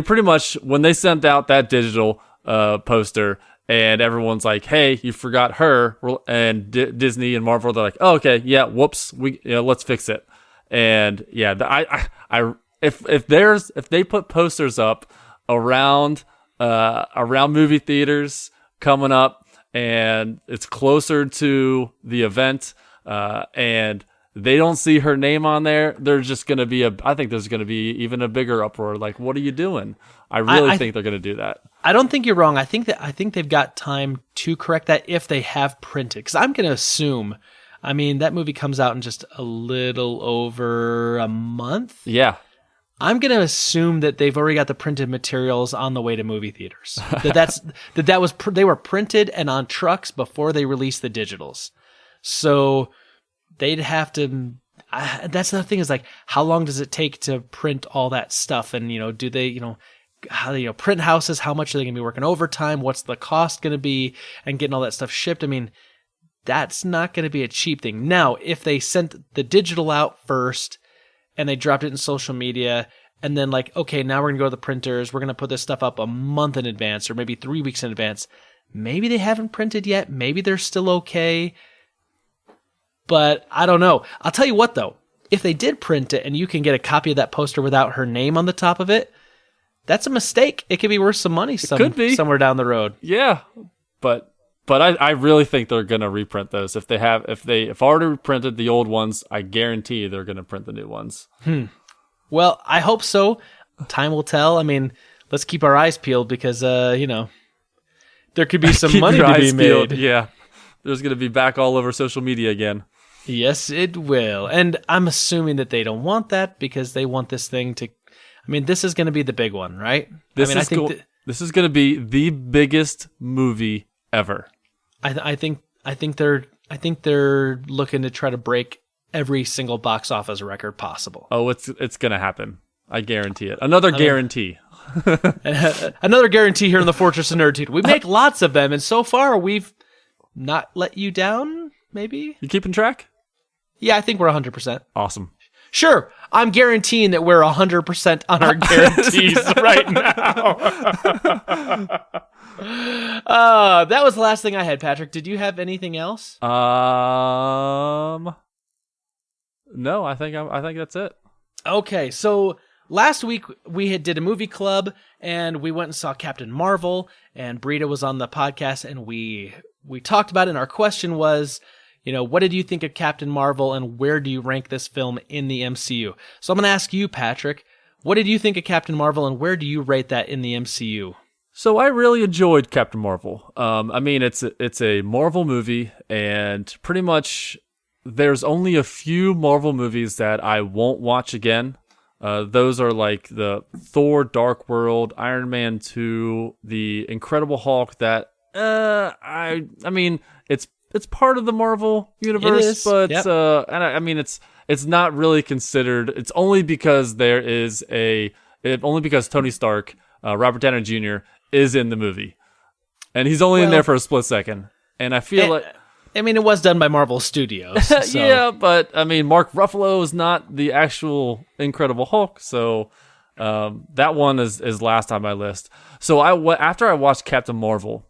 pretty much, when they sent out that digital poster and everyone's like, "Hey, you forgot her," and Disney and Marvel, they're like, "Oh, okay, yeah, whoops, let's fix it." And yeah, if they put posters up around movie theaters coming up, and it's closer to the event, and they don't see her name on there, there's just going to be I think there's going to be even a bigger uproar. Like, what are you doing? I really think they're going to do that. I don't think you're wrong. I think they've got time to correct that if they have printed, because I'm going to assume. I mean, that movie comes out in just a little over a month. Yeah. I'm going to assume that they've already got the printed materials on the way to movie theaters. They were printed and on trucks before they released the digitals. So they'd have to. That's the thing is like, how long does it take to print all that stuff? And do they how print houses? How much are they going to be working overtime? What's the cost going to be? And getting all that stuff shipped. I mean, that's not going to be a cheap thing. Now, if they sent the digital out first and they dropped it in social media, and then like, okay, now we're going to go to the printers. We're going to put this stuff up a month in advance or maybe 3 weeks in advance. Maybe they haven't printed yet. Maybe they're still okay. But I don't know. I'll tell you what, though. If they did print it and you can get a copy of that poster without her name on the top of it, that's a mistake. It could be worth some money could be. Somewhere down the road. Yeah, but I really think they're gonna reprint those. If already reprinted the old ones, I guarantee they're gonna print the new ones. Well, I hope so. Time will tell. I mean, let's keep our eyes peeled because there could be some money to be made. Peeled. Yeah, there's gonna be back all over social media again. Yes, it will. And I'm assuming that they don't want that because they want this thing to. I mean, this is going to be the big one, right? This is going to be the biggest movie ever. I think they're looking to try to break every single box office record possible. Oh, it's going to happen. I guarantee it. Another guarantee. Another guarantee here in the Fortress of Nerditude. We make lots of them, and so far we've not let you down. Maybe you keeping track? Yeah, I think we're 100%. Awesome. Sure, I'm guaranteeing that we're 100% on our guarantees right now. That was the last thing I had, Patrick. Did you have anything else? No, I think that's it. Okay, so last week we did a movie club, and we went and saw Captain Marvel, and Brita was on the podcast, and we talked about it, and our question was, what did you think of Captain Marvel, and where do you rank this film in the MCU? So I'm going to ask you, Patrick, what did you think of Captain Marvel, and where do you rate that in the MCU? So I really enjoyed Captain Marvel. I mean, it's a Marvel movie, and pretty much there's only a few Marvel movies that I won't watch again. Those are like the Thor: Dark World, Iron Man 2, the Incredible Hulk. That I mean, it's part of the Marvel universe, but yep. And I mean, it's not really considered. It's only because only because Tony Stark, Robert Downey Jr. is in the movie, and he's only in there for a split second. And I feel I mean, it was done by Marvel Studios. So. Yeah, but I mean, Mark Ruffalo is not the actual Incredible Hulk, so that one is last on my list. So after I watched Captain Marvel,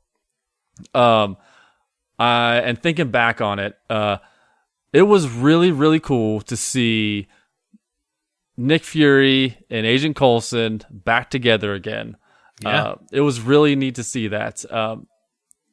and thinking back on it, it was really, really cool to see Nick Fury and Agent Coulson back together again. Yeah. It was really neat to see that.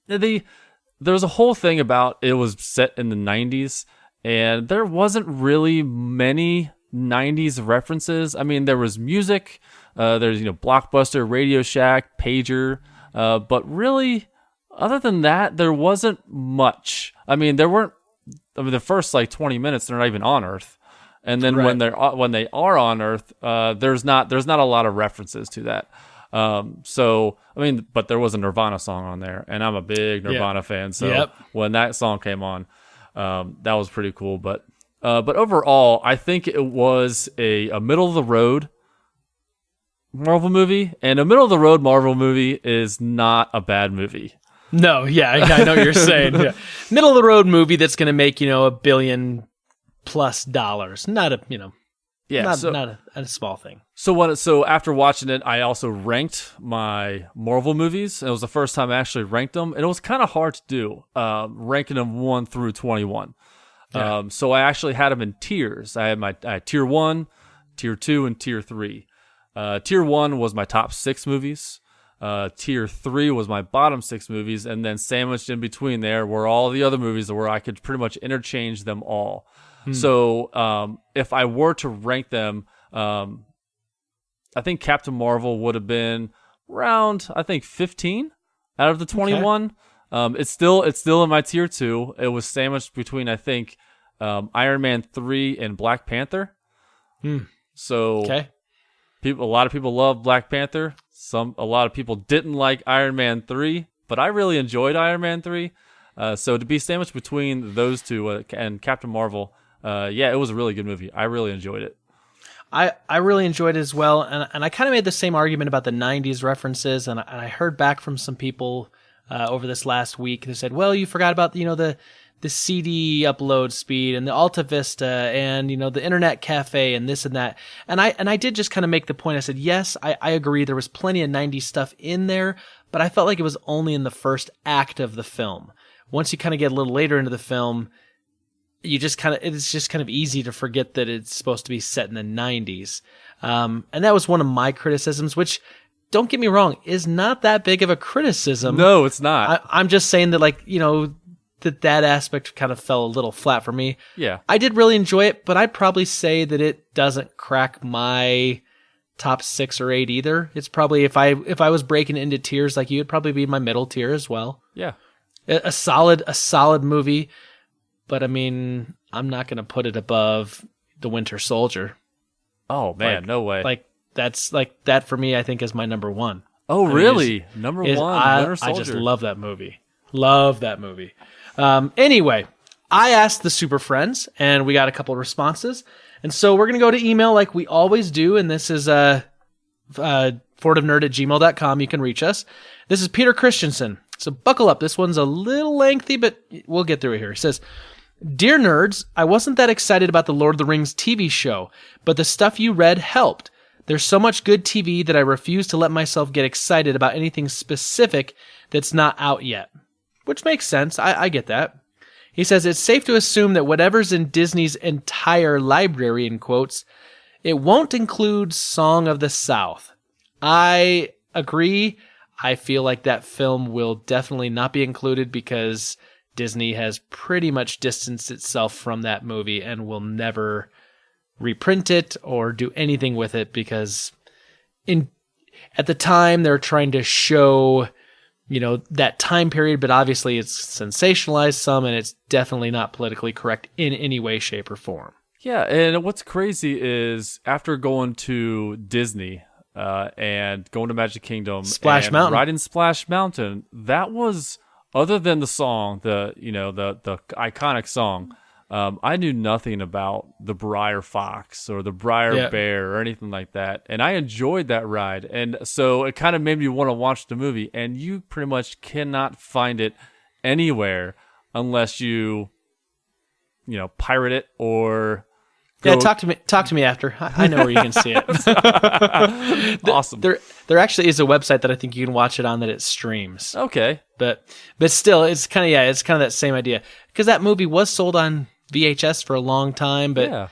There was a whole thing about it was set in the 90s, and there wasn't really many 90s references. I mean, there was music, there's Blockbuster, Radio Shack, Pager, but really, other than that, there wasn't much. I mean, the first 20 minutes they're not even on Earth, and then when they are on Earth, there's not a lot of references to that. So I mean, but there was a Nirvana song on there, and I'm a big Nirvana fan. So when that song came on, that was pretty cool. But overall, I think it was a middle of the road Marvel movie, and a middle of the road Marvel movie is not a bad movie. No, yeah, I know what you're saying. Yeah. Middle of the road movie that's going to make $1 billion+ not a small thing. So after watching it, I also ranked my Marvel movies. It was the first time I actually ranked them, and it was kind of hard to do, ranking them 1 through 21. Yeah. So I actually had them in tiers. I had tier 1, tier 2, and tier 3. Tier 1 was my top 6 movies. Tier 3 was my bottom 6 movies, and then sandwiched in between there were all the other movies where I could pretty much interchange them all. So if I were to rank them, I think Captain Marvel would have been around 15 out of the 21. Okay. It's still in my tier 2. It was sandwiched between Iron Man 3 and Black Panther. So a lot of people love Black Panther. A lot of people didn't like Iron Man 3, but I really enjoyed Iron Man 3. So to be sandwiched between those two and Captain Marvel, it was a really good movie. I really enjoyed it. I really enjoyed it as well, and I kind of made the same argument about the 90s references, and I heard back from some people over this last week who said, well, you forgot about, the CD upload speed and the Alta Vista and, the internet cafe and this and that. And I did just kind of make the point. I said, yes, I agree. There was plenty of 90s stuff in there, but I felt like it was only in the first act of the film. Once you kind of get a little later into the film, it's just kind of easy to forget that it's supposed to be set in the 90s. And that was one of my criticisms, which, don't get me wrong, is not that big of a criticism. No, it's not. I'm just saying that, that aspect kind of fell a little flat for me. Yeah. I did really enjoy it, but I'd probably say that it doesn't crack my top 6 or 8 either. It's probably, if I was breaking it into tiers like you, it'd probably be my middle tier as well. Yeah. A solid movie, but I mean, I'm not going to put it above The Winter Soldier. Oh man, no way. That's like that for me, I think, is my number 1. Oh, really? Number 1, Winter Soldier. I just love that movie. Love that movie. Anyway, I asked the Super Friends, and we got a couple of responses. And so we're going to go to email like we always do, and this is fordofnerd@gmail.com. You can reach us. This is Peter Christensen. So buckle up. This one's a little lengthy, but we'll get through it here. He says, Dear Nerds, I wasn't that excited about the Lord of the Rings TV show, but the stuff you read helped. There's so much good TV that I refuse to let myself get excited about anything specific that's not out yet. Which makes sense. I get that. He says, it's safe to assume that whatever's in Disney's entire library, in quotes, it won't include Song of the South. I agree. I feel like that film will definitely not be included because Disney has pretty much distanced itself from that movie and will never reprint it or do anything with it because at the time they're trying to show that time period, but obviously it's sensationalized some and it's definitely not politically correct in any way, shape, or form. Yeah, and what's crazy is after going to Disney and going to Magic Kingdom, Splash Mountain, riding Splash Mountain, that was, other than the song, the iconic song, I knew nothing about the Briar Fox or the Briar Bear or anything like that. And I enjoyed that ride. And so it kind of made me want to watch the movie. And you pretty much cannot find it anywhere unless you pirate it or... Yeah, talk to me after. I know where you can see it. Awesome. There actually is a website that I think you can watch it on that it streams. Okay. But still, it's kind of that same idea. Because that movie was sold on VHS for a long time, but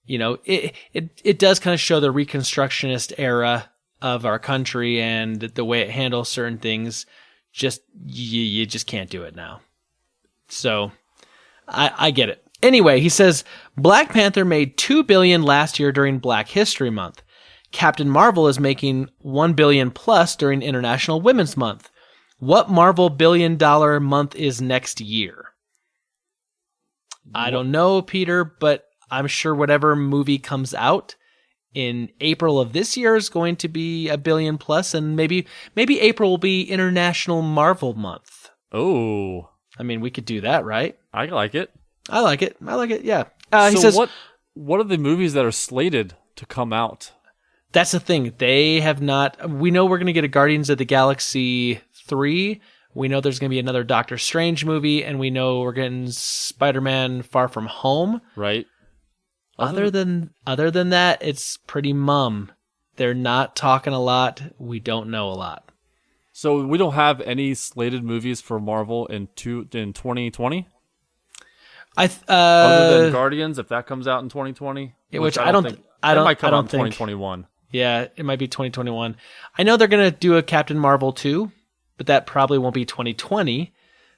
it does kind of show the Reconstructionist era of our country and the way it handles certain things. You just can't do it now. So I get it. Anyway, he says Black Panther made $2 billion last year during Black History Month. Captain Marvel is making $1 billion plus during International Women's Month. What Marvel $1 billion month is next year? I don't know, Peter, but I'm sure whatever movie comes out in April of this year is going to be $1 billion plus, and maybe April will be International Marvel Month. Oh, I mean, we could do that, right? I like it. I like it. Yeah. He so says, what are the movies that are slated to come out? That's the thing. They have not. We know we're going to get a Guardians of the Galaxy 3. We know there's going to be another Doctor Strange movie, and we know we're getting Spider-Man Far From Home. Right. Other than that, it's pretty mum. They're not talking a lot. We don't know a lot. So we don't have any slated movies for Marvel in 2020? Other than Guardians, if that comes out in 2020, which I don't think it might come out in 2021. Yeah, it might be 2021. I know they're going to do a Captain Marvel 2, but that probably won't be 2020.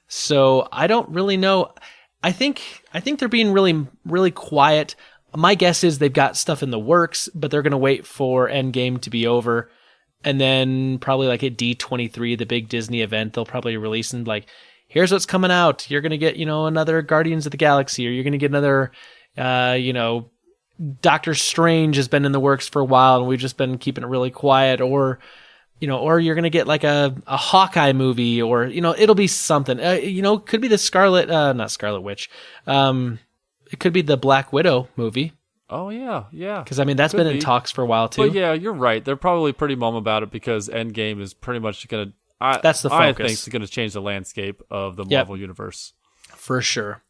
So I don't really know. I think they're being really, really quiet. My guess is they've got stuff in the works, but they're going to wait for Endgame to be over. And then probably like at D23, the big Disney event, they'll probably release and like, here's what's coming out. You're going to get, another Guardians of the Galaxy, or you're going to get another, Doctor Strange has been in the works for a while and we've just been keeping it really quiet, or or you're going to get like a Hawkeye movie, or, it'll be something. Could be the not Scarlet Witch. It could be the Black Widow movie. Oh, yeah. Because, that's been in talks for a while, too. But yeah, you're right. They're probably pretty mum about it because Endgame is pretty much going to... That's the focus. I think it's going to change the landscape of the Marvel universe. For sure.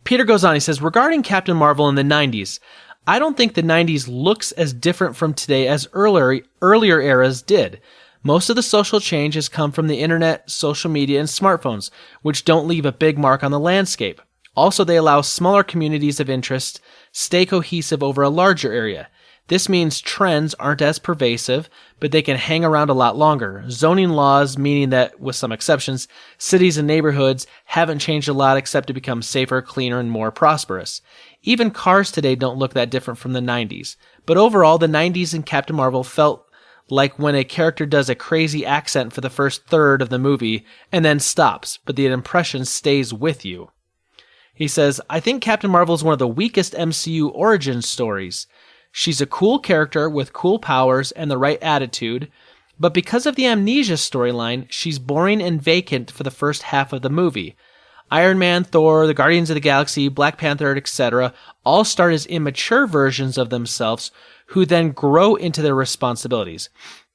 Peter goes on. He says, regarding Captain Marvel in the 90s, I don't think the 90s looks as different from today as earlier eras did. Most of the social change has come from the internet, social media, and smartphones, which don't leave a big mark on the landscape. Also, they allow smaller communities of interest stay cohesive over a larger area. This means trends aren't as pervasive, but they can hang around a lot longer. Zoning laws, meaning that, with some exceptions, cities and neighborhoods haven't changed a lot except to become safer, cleaner, and more prosperous. Even cars today don't look that different from the 90s. But overall, the 90s in Captain Marvel felt like when a character does a crazy accent for the first third of the movie and then stops, but the impression stays with you. He says, I think Captain Marvel is one of the weakest MCU origin stories. She's a cool character with cool powers and the right attitude, but because of the amnesia storyline, she's boring and vacant for the first half of the movie. Iron Man, Thor, the Guardians of the Galaxy, Black Panther, etc. all start as immature versions of themselves who then grow into their responsibilities.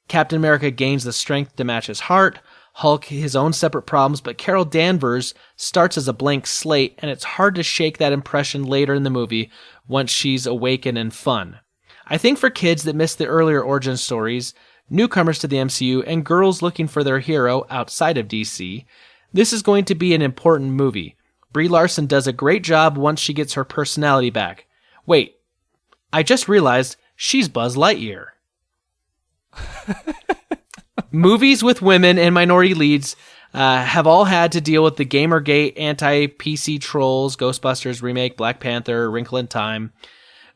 Captain America gains the strength to match his heart, Hulk his own separate problems, but Carol Danvers starts as a blank slate, and it's hard to shake that impression later in the movie once she's awakened and fun. I think for kids that missed the earlier origin stories, newcomers to the MCU, and girls looking for their hero outside of DC, this is going to be an important movie. Brie Larson does a great job once she gets her personality back. Wait, I just realized she's Buzz Lightyear. Movies with women and minority leads have all had to deal with the Gamergate, anti-PC trolls, Ghostbusters remake, Black Panther, Wrinkle in Time.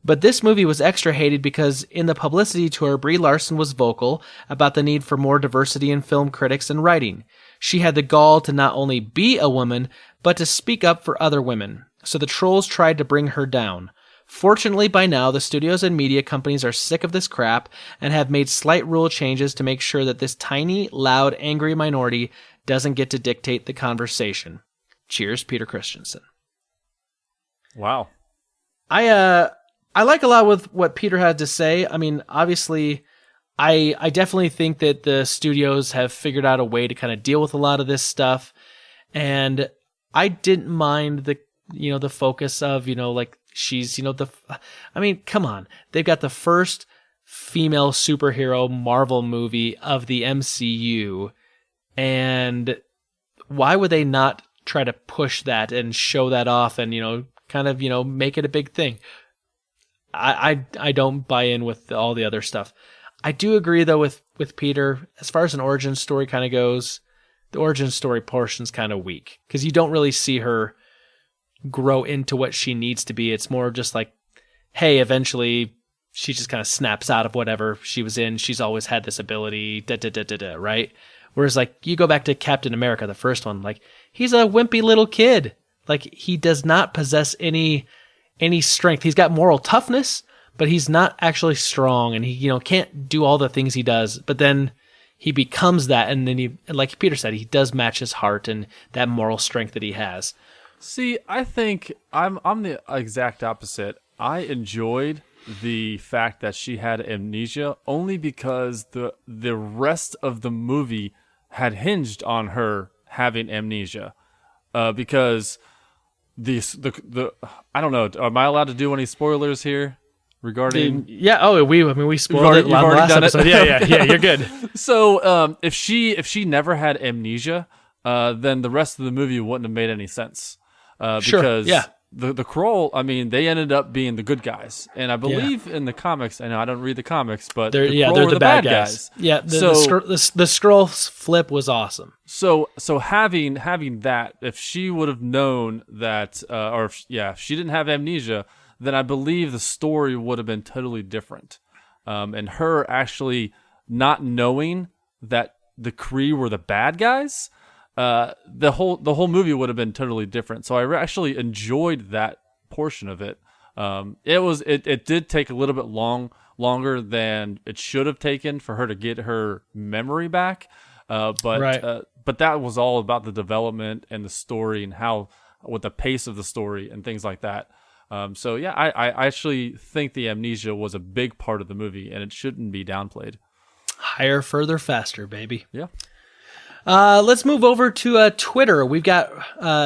But this movie was extra hated because in the publicity tour, Brie Larson was vocal about the need for more diversity in film critics and writing. She had the gall to not only be a woman, but to speak up for other women. So the trolls tried to bring her down. Fortunately, by now, the studios and media companies are sick of this crap and have made slight rule changes to make sure that this tiny, loud, angry minority doesn't get to dictate the conversation. Cheers, Peter Christensen. Wow. I like a lot with what Peter had to say. I mean, obviously, I definitely think that the studios have figured out a way to kind of deal with a lot of this stuff. And I didn't mind the focus of, like, she's, I mean, come on. They've got the first female superhero Marvel movie of the MCU. And why would they not try to push that and show that off and, kind of, make it a big thing? I don't buy in with all the other stuff. I do agree, though, with Peter. As far as an origin story kind of goes, the origin story portion's kind of weak because you don't really see her grow into what she needs to be. It's more just like, hey, eventually she just kind of snaps out of whatever she was in. She's always had this ability, right? Whereas, like, you go back to Captain America, the first one, like, he's a wimpy little kid. Like, he does not possess any strength. He's got moral toughness, but he's not actually strong, and he, can't do all the things he does. But then he becomes that, and then he, like Peter said, he does match his heart and that moral strength that he has. See, I think I'm the exact opposite. I enjoyed the fact that she had amnesia only because the rest of the movie had hinged on her having amnesia, because the I don't know. Am I allowed to do any spoilers here regarding? Yeah. Oh, we spoiled it last episode. Yeah. You're good. So, if she never had amnesia, then the rest of the movie wouldn't have made any sense. Because the Skrull, I mean, they ended up being the good guys, and I believe in the comics. I know I don't read the comics, but they're the bad guys. Yeah. The Skrull flip was awesome. So having that, if she would have known that, if she didn't have amnesia, then I believe the story would have been totally different. And her actually not knowing that the Kree were the bad guys, the whole movie would have been totally different. So I actually enjoyed that portion of it. It did take a little bit longer than it should have taken for her to get her memory back. But that was all about the development and the story and with the pace of the story and things like that. I actually think the amnesia was a big part of the movie, and it shouldn't be downplayed. Higher, further, faster, baby. Yeah. Let's move over to Twitter. We've got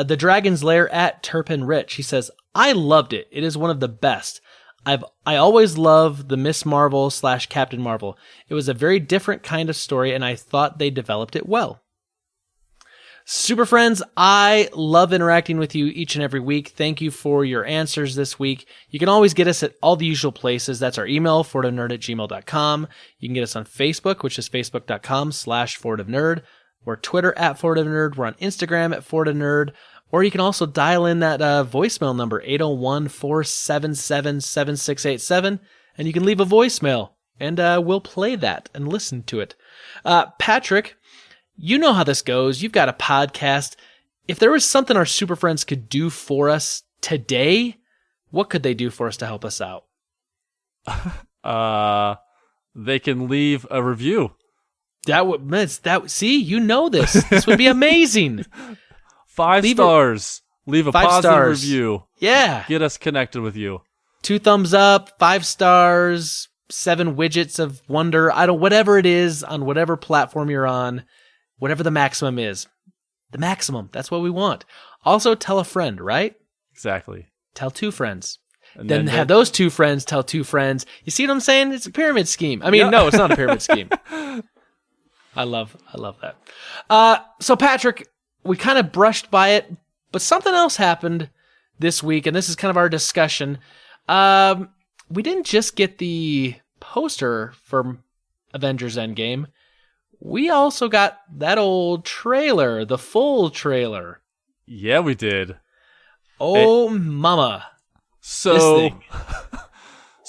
the Dragon's Lair at Turpin Rich. He says, I loved it. It is one of the best. I always love the Miss Marvel / Captain Marvel. It was a very different kind of story, and I thought they developed it well. Super friends, I love interacting with you each and every week. Thank you for your answers this week. You can always get us at all the usual places. That's our email, forwardofnerd@gmail.com. You can get us on Facebook, which is facebook.com/forwardofnerd. We're Twitter at forwardofnerd. We're on Instagram at forwardofnerd. Or you can also dial in that voicemail number, 801-477-7687, and you can leave a voicemail, and we'll play that and listen to it. Patrick, you know how this goes. You've got a podcast. If there was something our super friends could do for us today, what could they do for us to help us out? They can leave a review. See, you know this. This would be amazing. 5 stars. Leave a positive review. Yeah. Get us connected with you. 2 thumbs up, 5 stars, 7 widgets of wonder. Whatever it is on whatever platform you're on, whatever the maximum is. The maximum. That's what we want. Also, tell a friend, right? Exactly. Tell 2 friends. And then have those 2 friends tell 2 friends. You see what I'm saying? It's a pyramid scheme. No, it's not a pyramid scheme. I love that. So Patrick, we kind of brushed by it, but something else happened this week, and this is kind of our discussion. We didn't just get the poster for Avengers Endgame. We also got that old trailer, the full trailer. Yeah, we did. Oh, mama. So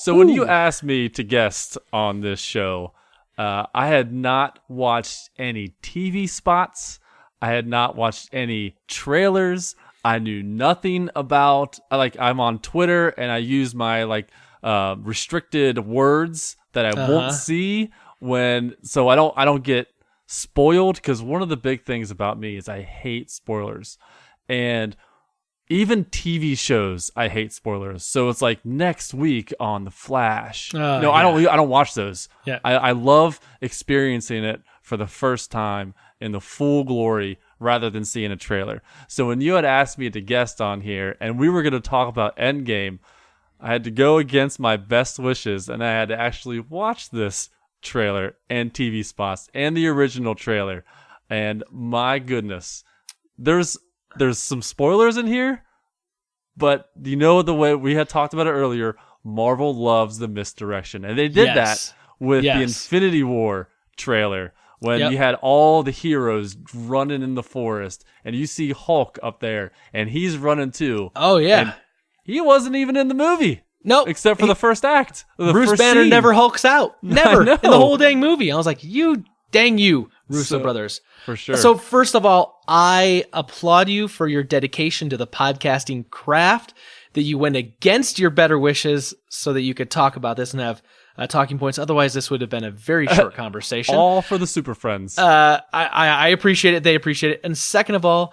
when you asked me to guest on this show, I had not watched any TV spots. I had not watched any trailers. I knew nothing about, I'm on Twitter and I use my restricted words that I won't see so I don't get spoiled, because one of the big things about me is I hate spoilers. And even TV shows, I hate spoilers. So it's like next week on The Flash. I don't watch those. Yeah. I love experiencing it for the first time in the full glory rather than seeing a trailer. So when you had asked me to guest on here and we were going to talk about Endgame, I had to go against my best wishes, and I had to actually watch this trailer and TV spots and the original trailer. And my goodness, there's some spoilers in here, but the way we had talked about it earlier, Marvel loves the misdirection. And they did that with the Infinity War trailer, when you had all the heroes running in the forest, and you see Hulk up there, and he's running too. Oh, yeah. And he wasn't even in the movie. Nope. Except for the first act. Bruce Banner never hulks out. Never. In the whole dang movie. I was like, you Russo brothers. For sure. So first of all, I applaud you for your dedication to the podcasting craft, that you went against your better wishes so that you could talk about this and have talking points. Otherwise, this would have been a very short conversation. All for the super friends. I appreciate it. They appreciate it. And second of all,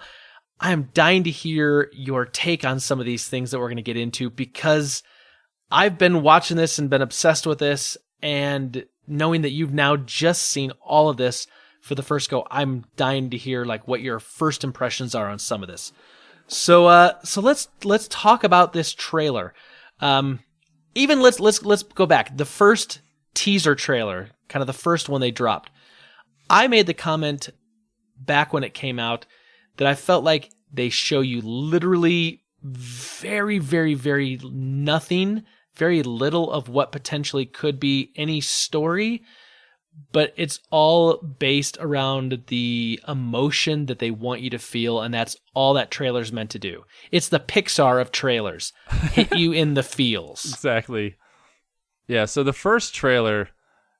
I am dying to hear your take on some of these things that we're going to get into, because I've been watching this and been obsessed with this, and knowing that you've now just seen all of this for the first go, I'm dying to hear what your first impressions are on some of this. So let's talk about this trailer. Let's go back. The first teaser trailer, kind of the first one they dropped. I made the comment back when it came out that I felt like they show you literally very, very, very nothing, very little of what potentially could be any story, but it's all based around the emotion that they want you to feel, and that's all that trailer's meant to do. It's the Pixar of trailers. Hit you in the feels. Exactly. Yeah, so the first trailer,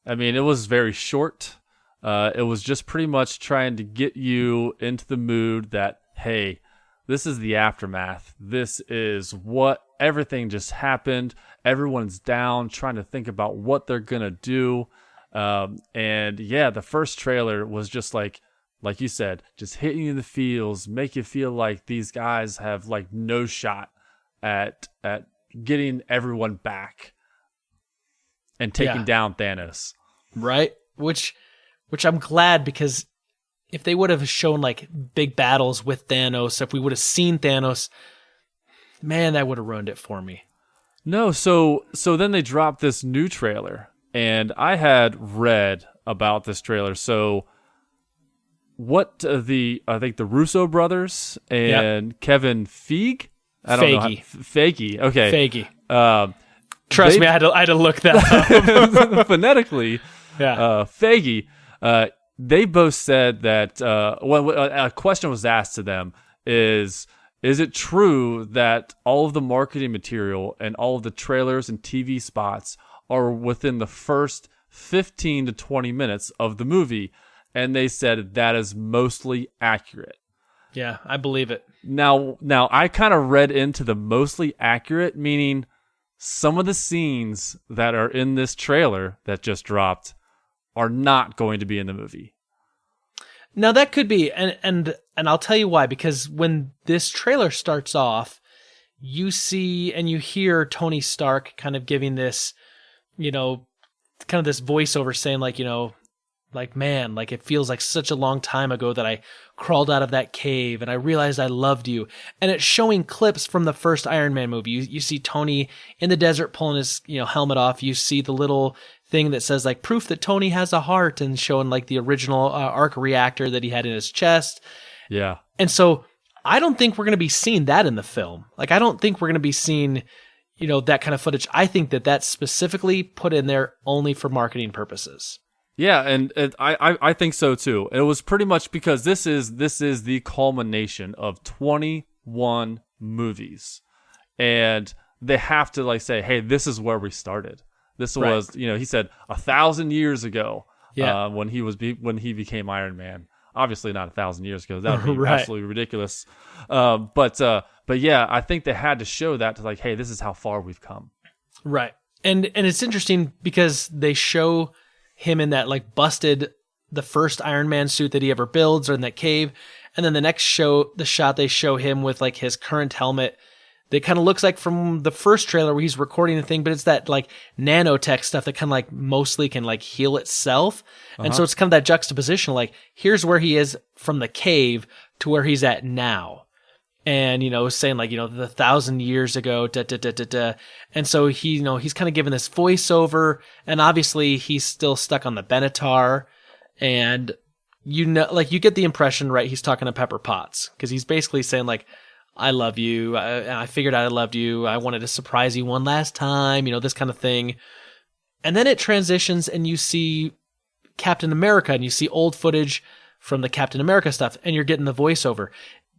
it was very short. It was just pretty much trying to get you into the mood that, hey, this is the aftermath. This is what everything just happened. Everyone's down, trying to think about what they're gonna do. And yeah, the first trailer was just like you said, just hitting you in the feels, make you feel like these guys have like no shot at getting everyone back and taking down Thanos. Right? Which I'm glad, because if they would have shown like big battles with Thanos, if we would have seen Thanos, man, that would have ruined it for me. No, so then they dropped this new trailer, and I had read about this trailer. So what I think the Russo brothers and Kevin Feige? I don't know. Feige. Okay. Feige. Trust me, I had to look that up. Phonetically. Yeah. Feige. They both said that a question was asked to them is it true that all of the marketing material and all of the trailers and TV spots are within the first 15 to 20 minutes of the movie? And they said that is mostly accurate. Yeah, I believe it. Now I kind of read into the mostly accurate, meaning some of the scenes that are in this trailer that just dropped are not going to be in the movie. Now that could be, and I'll tell you why, because when this trailer starts off, you see and you hear Tony Stark kind of giving this, kind of this voiceover saying like, man, like it feels like such a long time ago that I crawled out of that cave and I realized I loved you. And it's showing clips from the first Iron Man movie. You see Tony in the desert pulling his, helmet off. You see the little thing that says like proof that Tony has a heart, and showing like the original arc reactor that he had in his chest. Yeah. And so I don't think we're going to be seeing that in the film. Like, I don't think we're going to be seeing, that kind of footage. I think that that's specifically put in there only for marketing purposes. Yeah, and I think so too. It was pretty much because this is the culmination of 21 movies, and they have to like say, hey, this is where we started. This was, he said 1,000 years ago, when he became Iron Man. Obviously not 1,000 years ago. That would be absolutely ridiculous. But yeah, I think they had to show that to like, hey, this is how far we've come. Right, and it's interesting because they show him in that like busted, the first Iron Man suit that he ever builds, or in that cave. And then the next shot they show him with like his current helmet that kind of looks like from the first trailer where he's recording the thing, but it's that like nanotech stuff that kind of like mostly can like heal itself. And so it's kind of that juxtaposition, like here's where he is from the cave to where he's at now. And, saying like, the 1,000 years ago, And so he's kind of given this voiceover, and obviously he's still stuck on the Benatar. And, like you get the impression, right? He's talking to Pepper Potts, because he's basically saying like, I love you. I figured out I loved you. I wanted to surprise you one last time, this kind of thing. And then it transitions and you see Captain America, and you see old footage from the Captain America stuff, and you're getting the voiceover.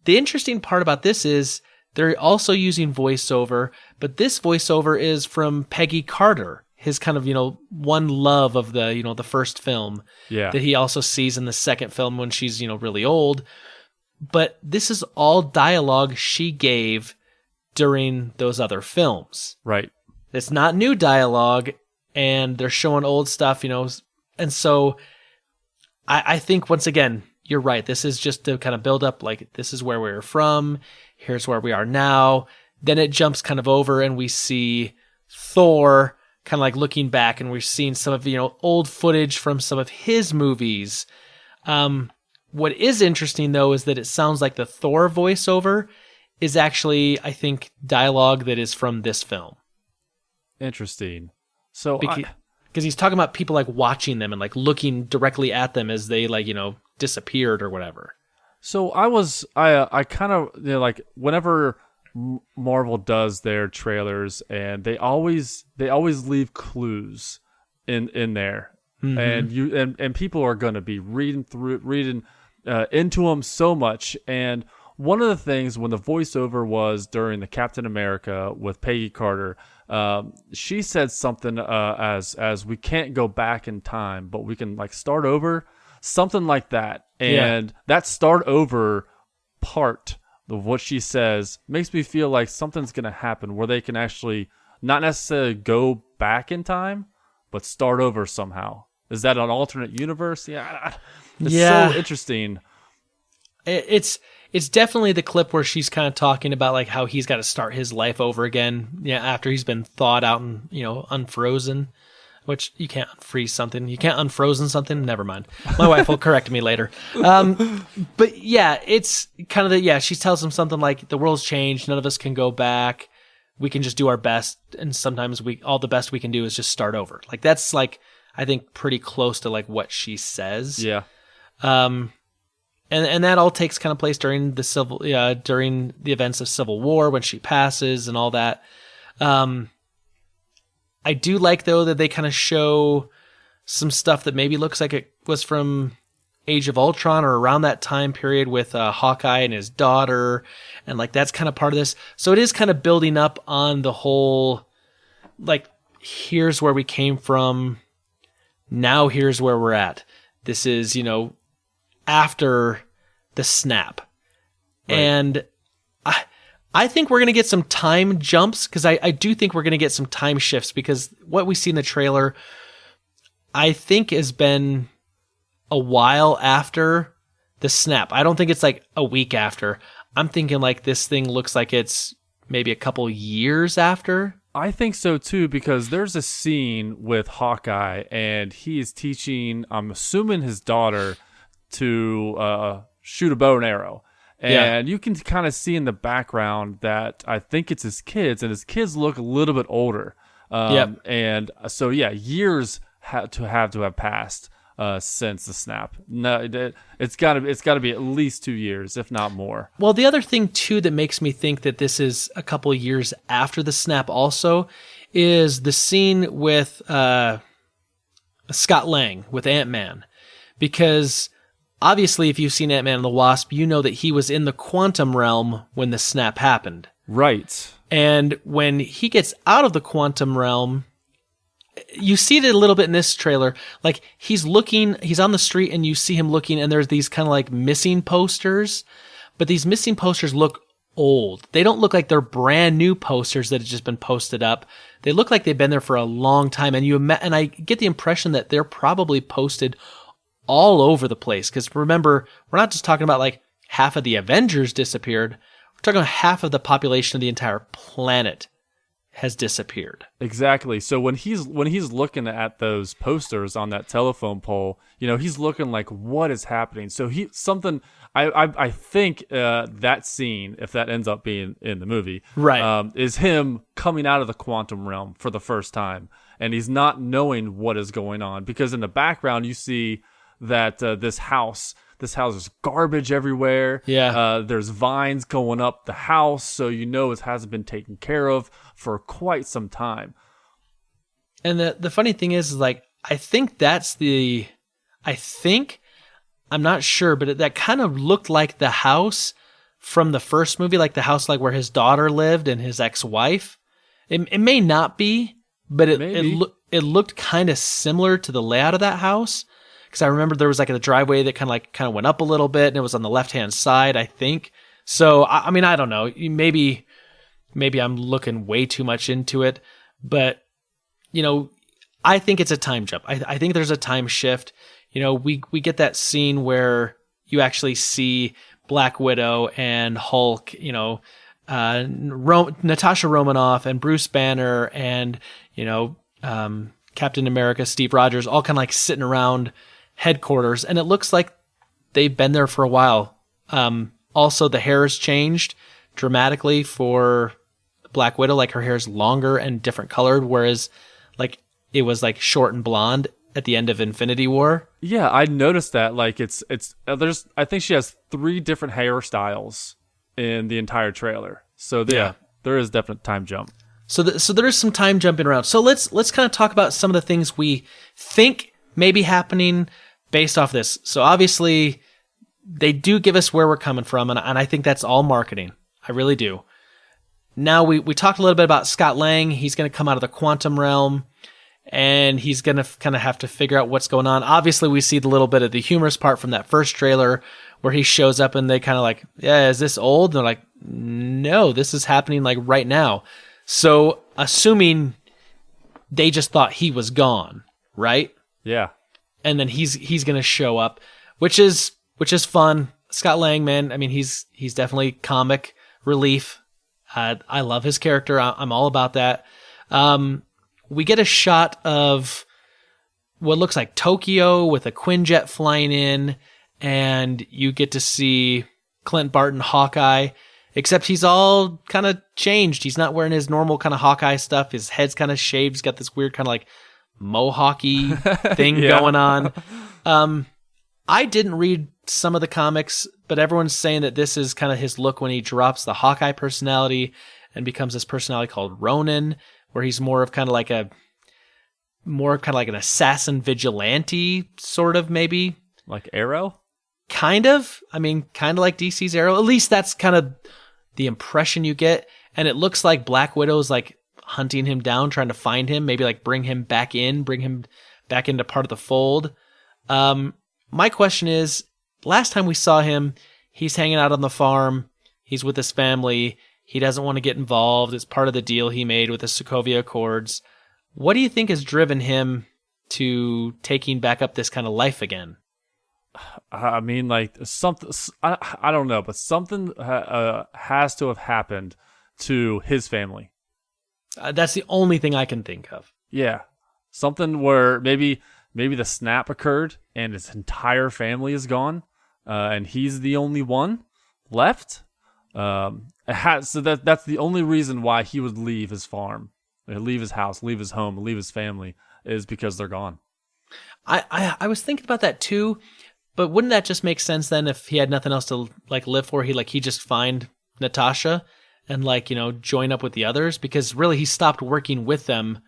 The interesting part about this is they're also using voiceover, but this voiceover is from Peggy Carter, his kind of, one love of the, the first film that he also sees in the second film when she's, really old. But this is all dialogue she gave during those other films. Right. It's not new dialogue, and they're showing old stuff, and so I think once again, you're right. This is just to kind of build up, like, this is where we're from. Here's where we are now. Then it jumps kind of over, and we see Thor kind of like looking back, and we're seeing some of, old footage from some of his movies. What is interesting, though, is that it sounds like the Thor voiceover is actually, I think, dialogue that is from this film. Interesting. So because he's talking about people like watching them and like looking directly at them as they like, disappeared or whatever. So I kind of, like whenever Marvel does their trailers, and they always leave clues in there. Mm-hmm. And people are going to be reading into them so much. And one of the things when the voiceover was during the Captain America with Peggy Carter, she said something as we can't go back in time, but we can like start over, something like that. And that start over part of what she says makes me feel like something's going to happen where they can actually not necessarily go back in time, but start over somehow. Is that an alternate universe? Yeah. It's so interesting. It's definitely the clip where she's kind of talking about like how he's got to start his life over again. Yeah, after he's been thawed out and unfrozen, which you can't unfreeze something, you can't unfrozen something. Never mind. My wife will correct me later. But yeah, it's kind of she tells him something like the world's changed. None of us can go back. We can just do our best, and sometimes all the best we can do is just start over. Like that's like I think pretty close to like what she says. Yeah. And that all takes kind of place during the events of Civil War when she passes and all that. I do like though that they kind of show some stuff that maybe looks like it was from Age of Ultron or around that time period with Hawkeye and his daughter, and like that's kind of part of this. So it is kind of building up on the whole, like here's where we came from, now here's where we're at. This is after the snap. Right. And I think we're going to get some time jumps because I do think we're going to get some time shifts because what we see in the trailer, I think has been a while after the snap. I don't think it's like a week after. I'm thinking like this thing looks like it's maybe a couple years after. I think so too, because there's a scene with Hawkeye and he is teaching, I'm assuming his daughter to shoot a bow and arrow. And you can kind of see in the background that I think it's his kids, and his kids look a little bit older. And so, years have passed since the snap. No, it's got to be at least 2 years, if not more. Well, the other thing too that makes me think that this is a couple of years after the snap also is the scene with Scott Lang with Ant-Man, because obviously, if you've seen Ant-Man and the Wasp, you know that he was in the quantum realm when the snap happened. Right. And when he gets out of the quantum realm, you see it a little bit in this trailer. Like, he's on the street and you see him looking, and there's these kind of like missing posters. But these missing posters look old. They don't look like they're brand new posters that have just been posted up. They look like they've been there for a long time. And I get the impression that they're probably posted all over the place, because remember, we're not just talking about like half of the Avengers disappeared. We're talking about half of the population of the entire planet has disappeared. Exactly. So when he's looking at those posters on that telephone pole, he's looking like, what is happening? So I think that scene, if that ends up being in the movie, right, is him coming out of the quantum realm for the first time, and he's not knowing what is going on, because in the background you see that this house is garbage everywhere. Yeah. There's vines going up the house, so it hasn't been taken care of for quite some time. And the funny thing is like, I'm not sure, but that kind of looked like the house from the first movie, like the house like where his daughter lived and his ex-wife. It may not be, but it looked kind of similar to the layout of that house. Because I remember there was like a driveway that kind of went up a little bit, and it was on the left-hand side, I think. So, I mean, I don't know. Maybe I'm looking way too much into it. But, I think it's a time jump. I think there's a time shift. We get that scene where you actually see Black Widow and Hulk, Natasha Romanoff and Bruce Banner and, Captain America, Steve Rogers, all kind of like sitting around headquarters, and it looks like they've been there for a while. Also, the hair has changed dramatically for Black Widow. Like, her hair is longer and different colored, whereas like it was like short and blonde at the end of Infinity War. Yeah, I noticed that. Like, I think she has 3 different hairstyles in the entire trailer. So there is definite time jump. So there is some time jumping around. So let's kind of talk about some of the things we think may be happening based off this. So obviously, they do give us where we're coming from, and I think that's all marketing. I really do. Now, we talked a little bit about Scott Lang. He's going to come out of the quantum realm, and he's going to kind of have to figure out what's going on. Obviously, we see the little bit of the humorous part from that first trailer where he shows up and they kind of like, yeah, is this old? And they're like, no, this is happening like right now. So assuming they just thought he was gone, right? Yeah. And then he's going to show up, which is fun. Scott Lang, man, I mean, he's definitely comic relief. I love his character. I'm all about that. We get a shot of what looks like Tokyo with a Quinjet flying in, and you get to see Clint Barton Hawkeye, except he's all kind of changed. He's not wearing his normal kind of Hawkeye stuff. His head's kind of shaved. He's got this weird kind of like mohawky thing going on. I didn't read some of the comics, but everyone's saying that this is kind of his look when he drops the Hawkeye personality and becomes this personality called Ronin, where he's more of kind of like an assassin vigilante, sort of, maybe. Like Arrow? Kind of. I mean, kind of like DC's Arrow. At least that's kind of the impression you get. And it looks like Black Widow's like hunting him down, trying to find him, maybe like bring him back into part of the fold. My question is, last time we saw him, he's hanging out on the farm. He's with his family. He doesn't want to get involved. It's part of the deal he made with the Sokovia Accords. What do you think has driven him to taking back up this kind of life again? I mean, like something. I don't know, but something has to have happened to his family. That's the only thing I can think of. Yeah, something where maybe the snap occurred and his entire family is gone, and he's the only one left. So that's the only reason why he would leave his farm, leave his house, leave his home, leave his family, is because they're gone. I was thinking about that too, but wouldn't that just make sense then if he had nothing else to like live for? He just find Natasha and join up with the others, because really he stopped working with them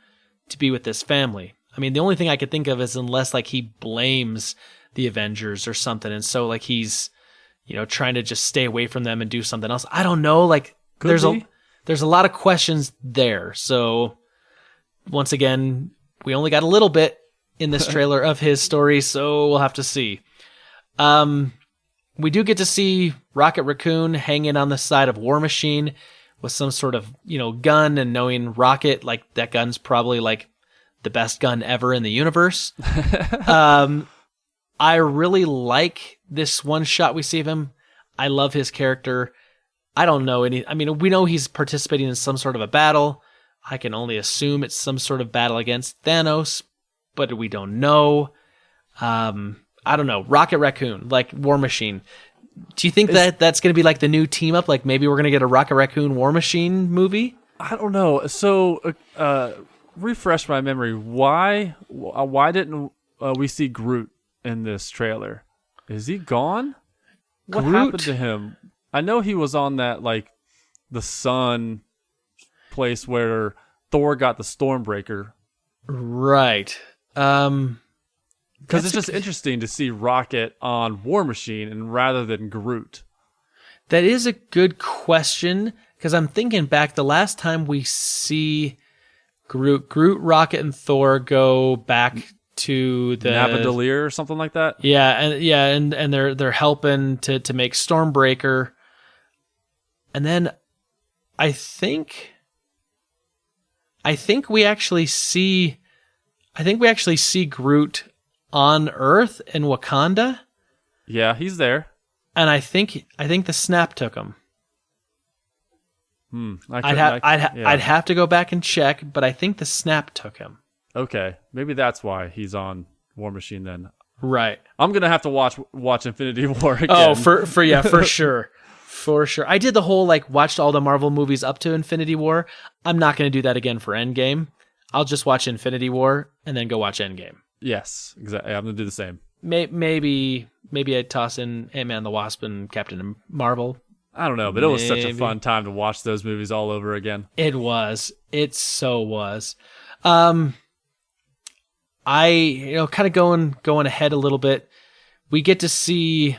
to be with this family. I mean, the only thing I could think of is unless like he blames the Avengers or something, and so like he's trying to just stay away from them and do something else. I don't know. Like there's a lot of questions there. So once again, we only got a little bit in this trailer of his story, so we'll have to see. We do get to see Rocket Raccoon hanging on the side of War Machine with some sort of gun, and knowing Rocket, like that gun's probably like the best gun ever in the universe. I really like this one shot we see of him. I love his character. I don't know we know he's participating in some sort of a battle. I can only assume it's some sort of battle against Thanos, but we don't know. I don't know. Rocket Raccoon, like War Machine. Do you think that's going to be like the new team up? Like maybe we're going to get a Rocket Raccoon War Machine movie? I don't know. So, refresh my memory. Why didn't we see Groot in this trailer? Is he gone? What happened to him? I know he was on that, like, the sun place where Thor got the Stormbreaker. Right. Because it's just interesting to see Rocket on War Machine and rather than Groot. That is a good question, because I'm thinking back the last time we see Groot, Rocket, and Thor go back to the Nabadalir or something like that. Yeah, and they're helping to make Stormbreaker, and then I think we actually see Groot on Earth in Wakanda. Yeah, he's there. And I think the snap took him. I'd have to go back and check, but I think the snap took him. Okay, maybe that's why he's on War Machine then. Right. I'm gonna have to watch Infinity War again. Oh, for sure. For sure. I did the whole watched all the Marvel movies up to Infinity War. I'm not gonna do that again for Endgame. I'll just watch Infinity War and then go watch Endgame. Yes, exactly. I'm gonna do the same. Maybe I'd toss in Ant-Man and the Wasp and Captain Marvel. I don't know, but it was such a fun time to watch those movies all over again. It was. It so was. I kind of going ahead a little bit. We see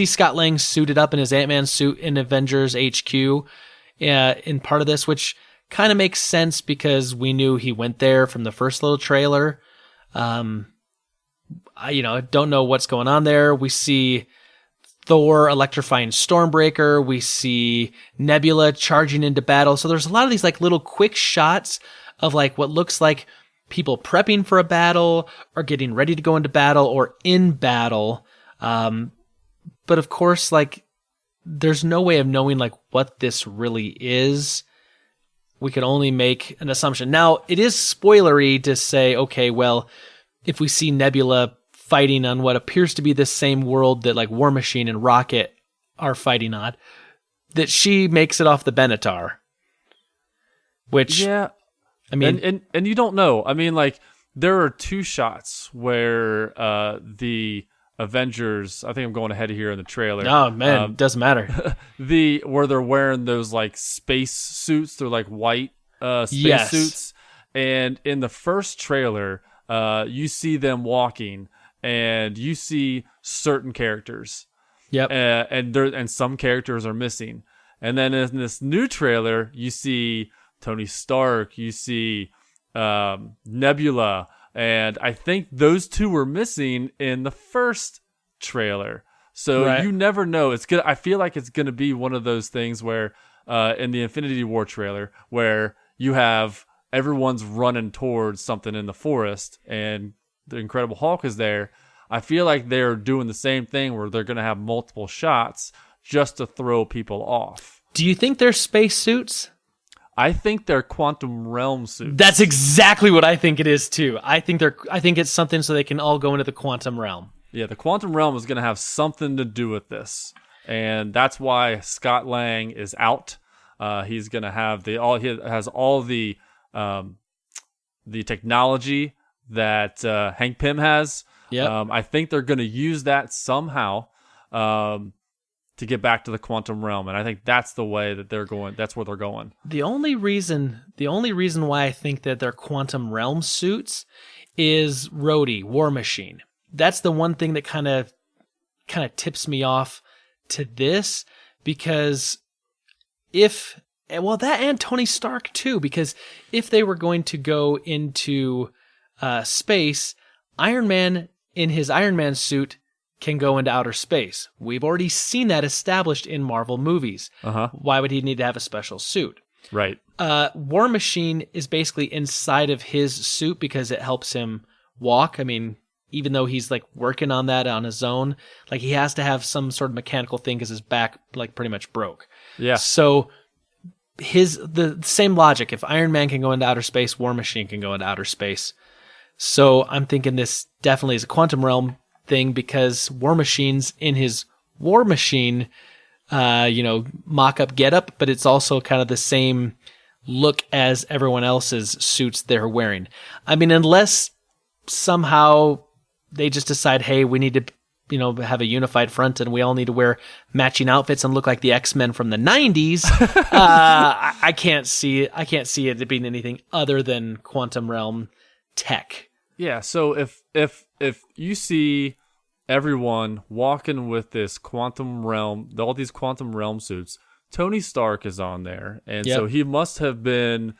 Scott Lang suited up in his Ant-Man suit in Avengers HQ in part of this, which kind of makes sense because we knew he went there from the first little trailer. I don't know what's going on there. We see Thor electrifying Stormbreaker. We see Nebula charging into battle. So there's a lot of these like little quick shots of like what looks like people prepping for a battle or getting ready to go into battle or in battle. But of course, like there's no way of knowing like what this really is. We could only make an assumption. Now, it is spoilery to say, okay, well, if we see Nebula fighting on what appears to be the same world that like War Machine and Rocket are fighting on, that she makes it off the Benatar. Which, yeah, I mean, and you don't know. I mean, like there are two shots where the Avengers. I think I'm going ahead here in the trailer. Oh man, doesn't matter. Where they're wearing those like space suits. They're like white space suits. And in the first trailer, you see them walking. And you see certain characters, and some characters are missing. And then in this new trailer, you see Tony Stark, you see Nebula, and I think those two were missing in the first trailer. So you never know. I feel like it's gonna be one of those things where in the Infinity War trailer, where you have everyone's running towards something in the forest, and the Incredible Hulk is there. I feel like they're doing the same thing where they're going to have multiple shots just to throw people off. Do you think they're space suits? I think they're quantum realm suits. That's exactly what I think it is too. I think it's something so they can all go into the quantum realm. Yeah, the quantum realm is going to have something to do with this. And that's why Scott Lang is out. He's going to have he has all the technology that Hank Pym has. Yeah, I think they're going to use that somehow to get back to the quantum realm, and I think that's the way that they're going. That's where they're going. The only reason why I think that they're quantum realm suits is Rhodey, War Machine. That's the one thing that kind of tips me off to this, because that and Tony Stark too, because if they were going to go into space, Iron Man in his Iron Man suit can go into outer space. We've already seen that established in Marvel movies. Why would he need to have a special suit? Right. War Machine is basically inside of his suit because it helps him walk. I mean, even though he's like working on that on his own, like he has to have some sort of mechanical thing because his back like pretty much broke. Yeah. So the same logic. If Iron Man can go into outer space, War Machine can go into outer space. So I'm thinking this definitely is a quantum realm thing, because War Machine's in his War Machine, mock-up getup, but it's also kind of the same look as everyone else's suits they're wearing. I mean, unless somehow they just decide, hey, we need to, have a unified front and we all need to wear matching outfits and look like the X-Men from the 90s. I can't see it being anything other than quantum realm tech. Yeah, so if you see everyone walking with this quantum realm, all these quantum realm suits, Tony Stark is on there, and so he must have been,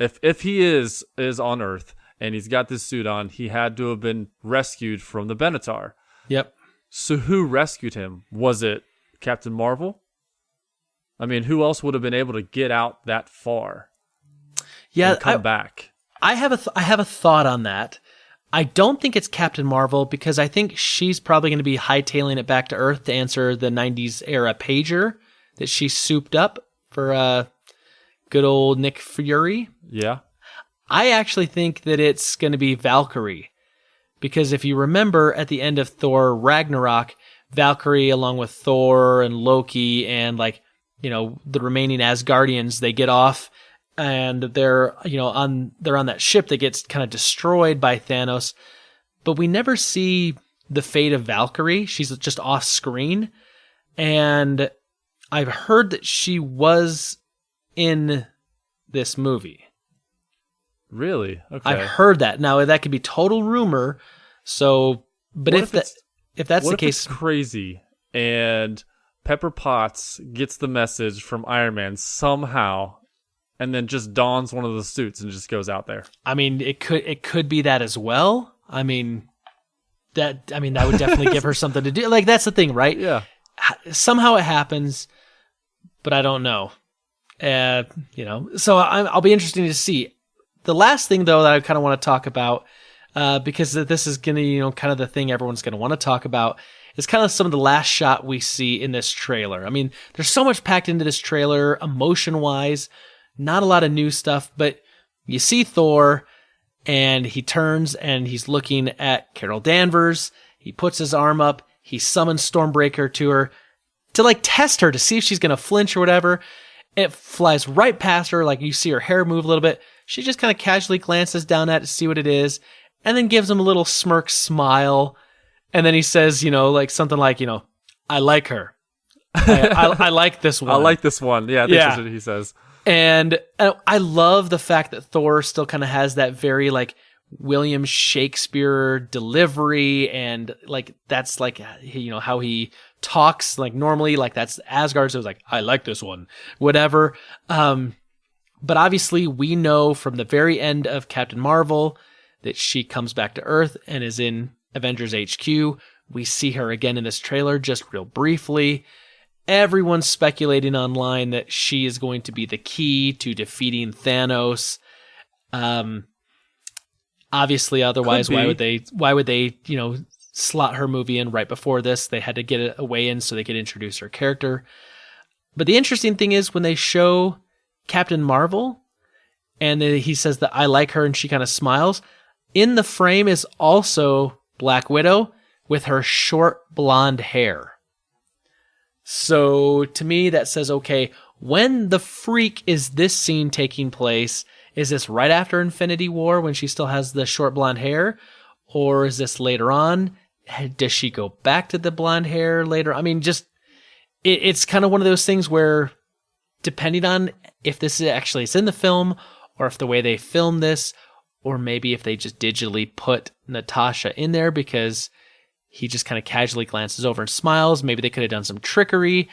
if he is on Earth and he's got this suit on, he had to have been rescued from the Benatar. Yep. So who rescued him? Was it Captain Marvel? I mean, who else would have been able to get out that far? Yeah, and come back. I have a thought on that. I don't think it's Captain Marvel, because I think she's probably going to be hightailing it back to Earth to answer the 90s era pager that she souped up for good old Nick Fury. Yeah. I actually think that it's going to be Valkyrie, because if you remember at the end of Thor Ragnarok, Valkyrie along with Thor and Loki and the remaining Asgardians, they get off. And they're on that ship that gets kind of destroyed by Thanos, but we never see the fate of Valkyrie. She's just off screen, and I've heard that she was in this movie. Really? Okay. I've heard that. Now that could be total rumor. So, but if that's the case, it's crazy, and Pepper Potts gets the message from Iron Man somehow, and then just dons one of the suits and just goes out there. I mean, it could be that as well. I mean, that would definitely give her something to do. Like, that's the thing, right? Yeah. Somehow it happens, but I don't know. So I'll be interested to see. The last thing, though, that I kind of want to talk about, because this is going to, kind of the thing everyone's going to want to talk about, is kind of some of the last shot we see in this trailer. I mean, there's so much packed into this trailer, emotion-wise, not a lot of new stuff, but you see Thor, and he turns, and he's looking at Carol Danvers. He puts his arm up. He summons Stormbreaker to her to, like, test her to see if she's going to flinch or whatever. It flies right past her, like, you see her hair move a little bit. She just kind of casually glances down at it to see what it is, and then gives him a little smirk smile. And then he says, like, something like, I like her. I like this one. I like this one. Yeah, that's what he says. And I love the fact that Thor still kind of has that very, like, William Shakespeare delivery, and, like, that's, like, how he talks, like, normally, like, that's Asgard, so it's like, I like this one, whatever. But obviously we know from the very end of Captain Marvel that she comes back to Earth and is in Avengers HQ. We see her again in this trailer, just real briefly. Everyone's speculating online that she is going to be the key to defeating Thanos. Obviously, otherwise, why would they, slot her movie in right before this? They had to get it away in so they could introduce her character. But the interesting thing is when they show Captain Marvel, and then he says that I like her, and she kind of smiles. In the frame is also Black Widow with her short blonde hair. So to me, that says, okay, when the freak is this scene taking place? Is this right after Infinity War when she still has the short blonde hair? Or is this later on? Does she go back to the blonde hair later? I mean, just it's kind of one of those things where, depending on if this actually is in the film, or if the way they film this, or maybe if they just digitally put Natasha in there because he just kind of casually glances over and smiles. Maybe they could have done some trickery.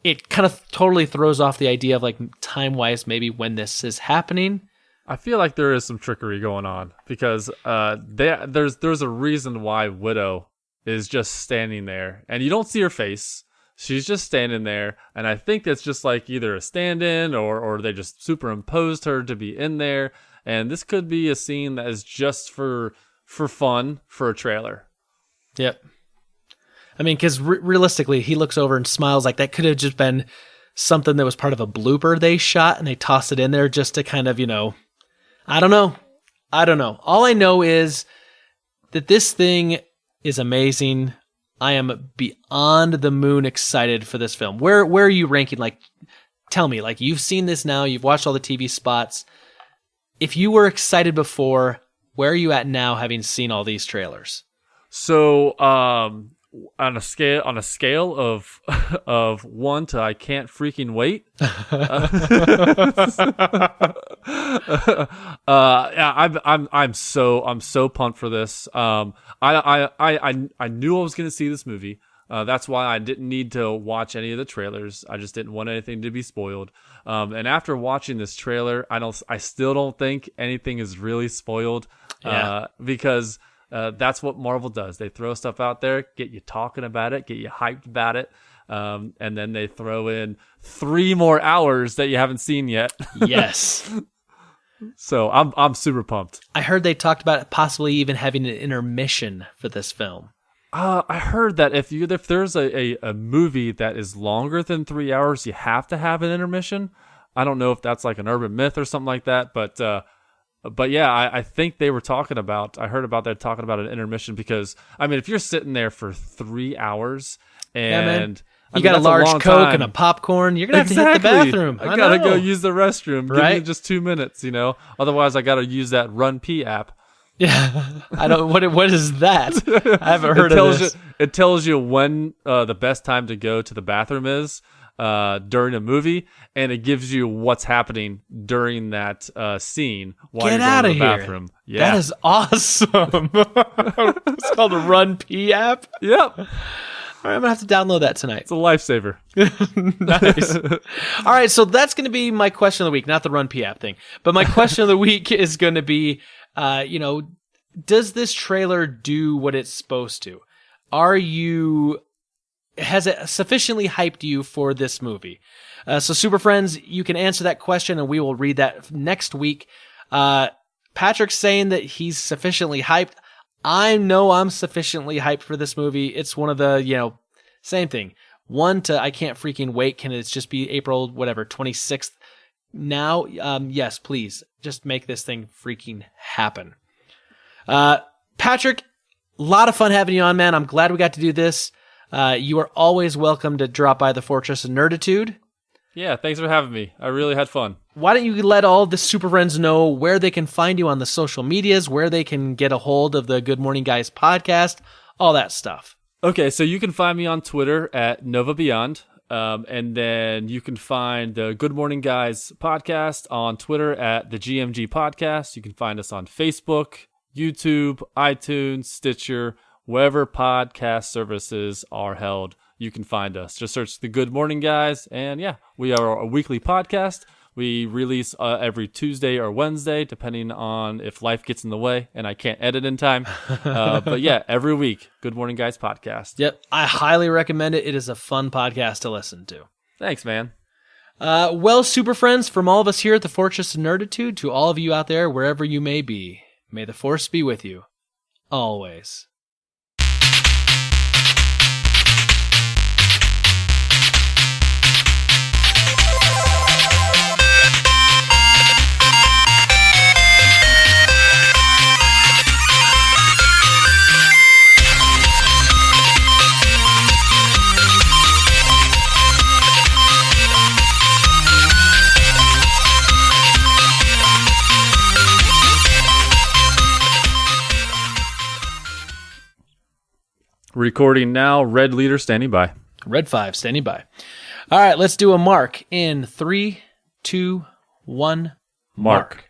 It kind of totally throws off the idea of, like, time-wise, maybe when this is happening. I feel like there is some trickery going on because there's a reason why Widow is just standing there, and you don't see her face. She's just standing there, and I think it's just like either a stand-in or they just superimposed her to be in there. And this could be a scene that is just for fun for a trailer. Yep. I mean, because realistically, he looks over and smiles. Like, that could have just been something that was part of a blooper they shot, and they tossed it in there just to kind of, I don't know. All I know is that this thing is amazing. I am beyond the moon excited for this film. Where are you ranking? Like, tell me. Like, you've seen this now. You've watched all the TV spots. If you were excited before, where are you at now, having seen all these trailers? So, on a scale of 1 to I can't freaking wait. I'm so pumped for this. I knew I was going to see this movie. That's why I didn't need to watch any of the trailers. I just didn't want anything to be spoiled. And after watching this trailer, I still don't think anything is really spoiled. Because that's what Marvel does. They throw stuff out there, get you talking about it, get you hyped about it, and then they throw in 3 more hours that you haven't seen yet. Yes. So I'm super pumped. I heard they talked about possibly even having an intermission for this film. I heard that if there's a movie that is longer than 3 hours, you have to have an intermission. I don't know if that's like an urban myth or something like that, but yeah, I think they were talking about. I heard about that talking about an intermission because I mean, if you're sitting there for 3 hours and you got a large Coke and a popcorn, you're gonna have to hit the bathroom. I gotta go use the restroom. Right? Give me just 2 minutes, Otherwise, I gotta use that Run Pee app. Yeah, I don't. What is that? I haven't heard of this. It tells you when the best time to go to the bathroom is during a movie, and it gives you what's happening during that scene while you're going to the bathroom. Yeah, that is awesome. It's called a Run Pee app. Yep. All right, I'm gonna have to download that tonight. It's a lifesaver. Nice. All right, so that's gonna be my question of the week, not the Run Pee app thing, but my question of the week is gonna be, does this trailer do what it's supposed to? Has it sufficiently hyped you for this movie? So Super Friends, you can answer that question and we will read that next week. Patrick's saying that he's sufficiently hyped. I know I'm sufficiently hyped for this movie. It's one of the, same thing. I can't freaking wait. Can it just be April, 26th now? Yes, please. Just make this thing freaking happen. Patrick, a lot of fun having you on, man. I'm glad we got to do this. You are always welcome to drop by the Fortress of Nerditude. Yeah, thanks for having me. I really had fun. Why don't you let all the Super Friends know where they can find you on the social medias, where they can get a hold of the Good Morning Guys podcast, all that stuff. Okay, so you can find me on Twitter at NovaBeyond, and then you can find the Good Morning Guys podcast on Twitter at the GMG Podcast. You can find us on Facebook, YouTube, iTunes, Stitcher, wherever podcast services are held. You can find us. Just search the Good Morning Guys, and yeah, we are a weekly podcast. We release every Tuesday or Wednesday, depending on if life gets in the way and I can't edit in time. But yeah, every week, Good Morning Guys podcast. Yep, I highly recommend it. It is a fun podcast to listen to. Thanks, man. Well, Super Friends, from all of us here at the Fortress of Nerditude to all of you out there, wherever you may be, may the Force be with you. Always. Recording now. Red leader standing by. Red 5 standing by. All right, let's do a mark in 3, 2, 1. Mark.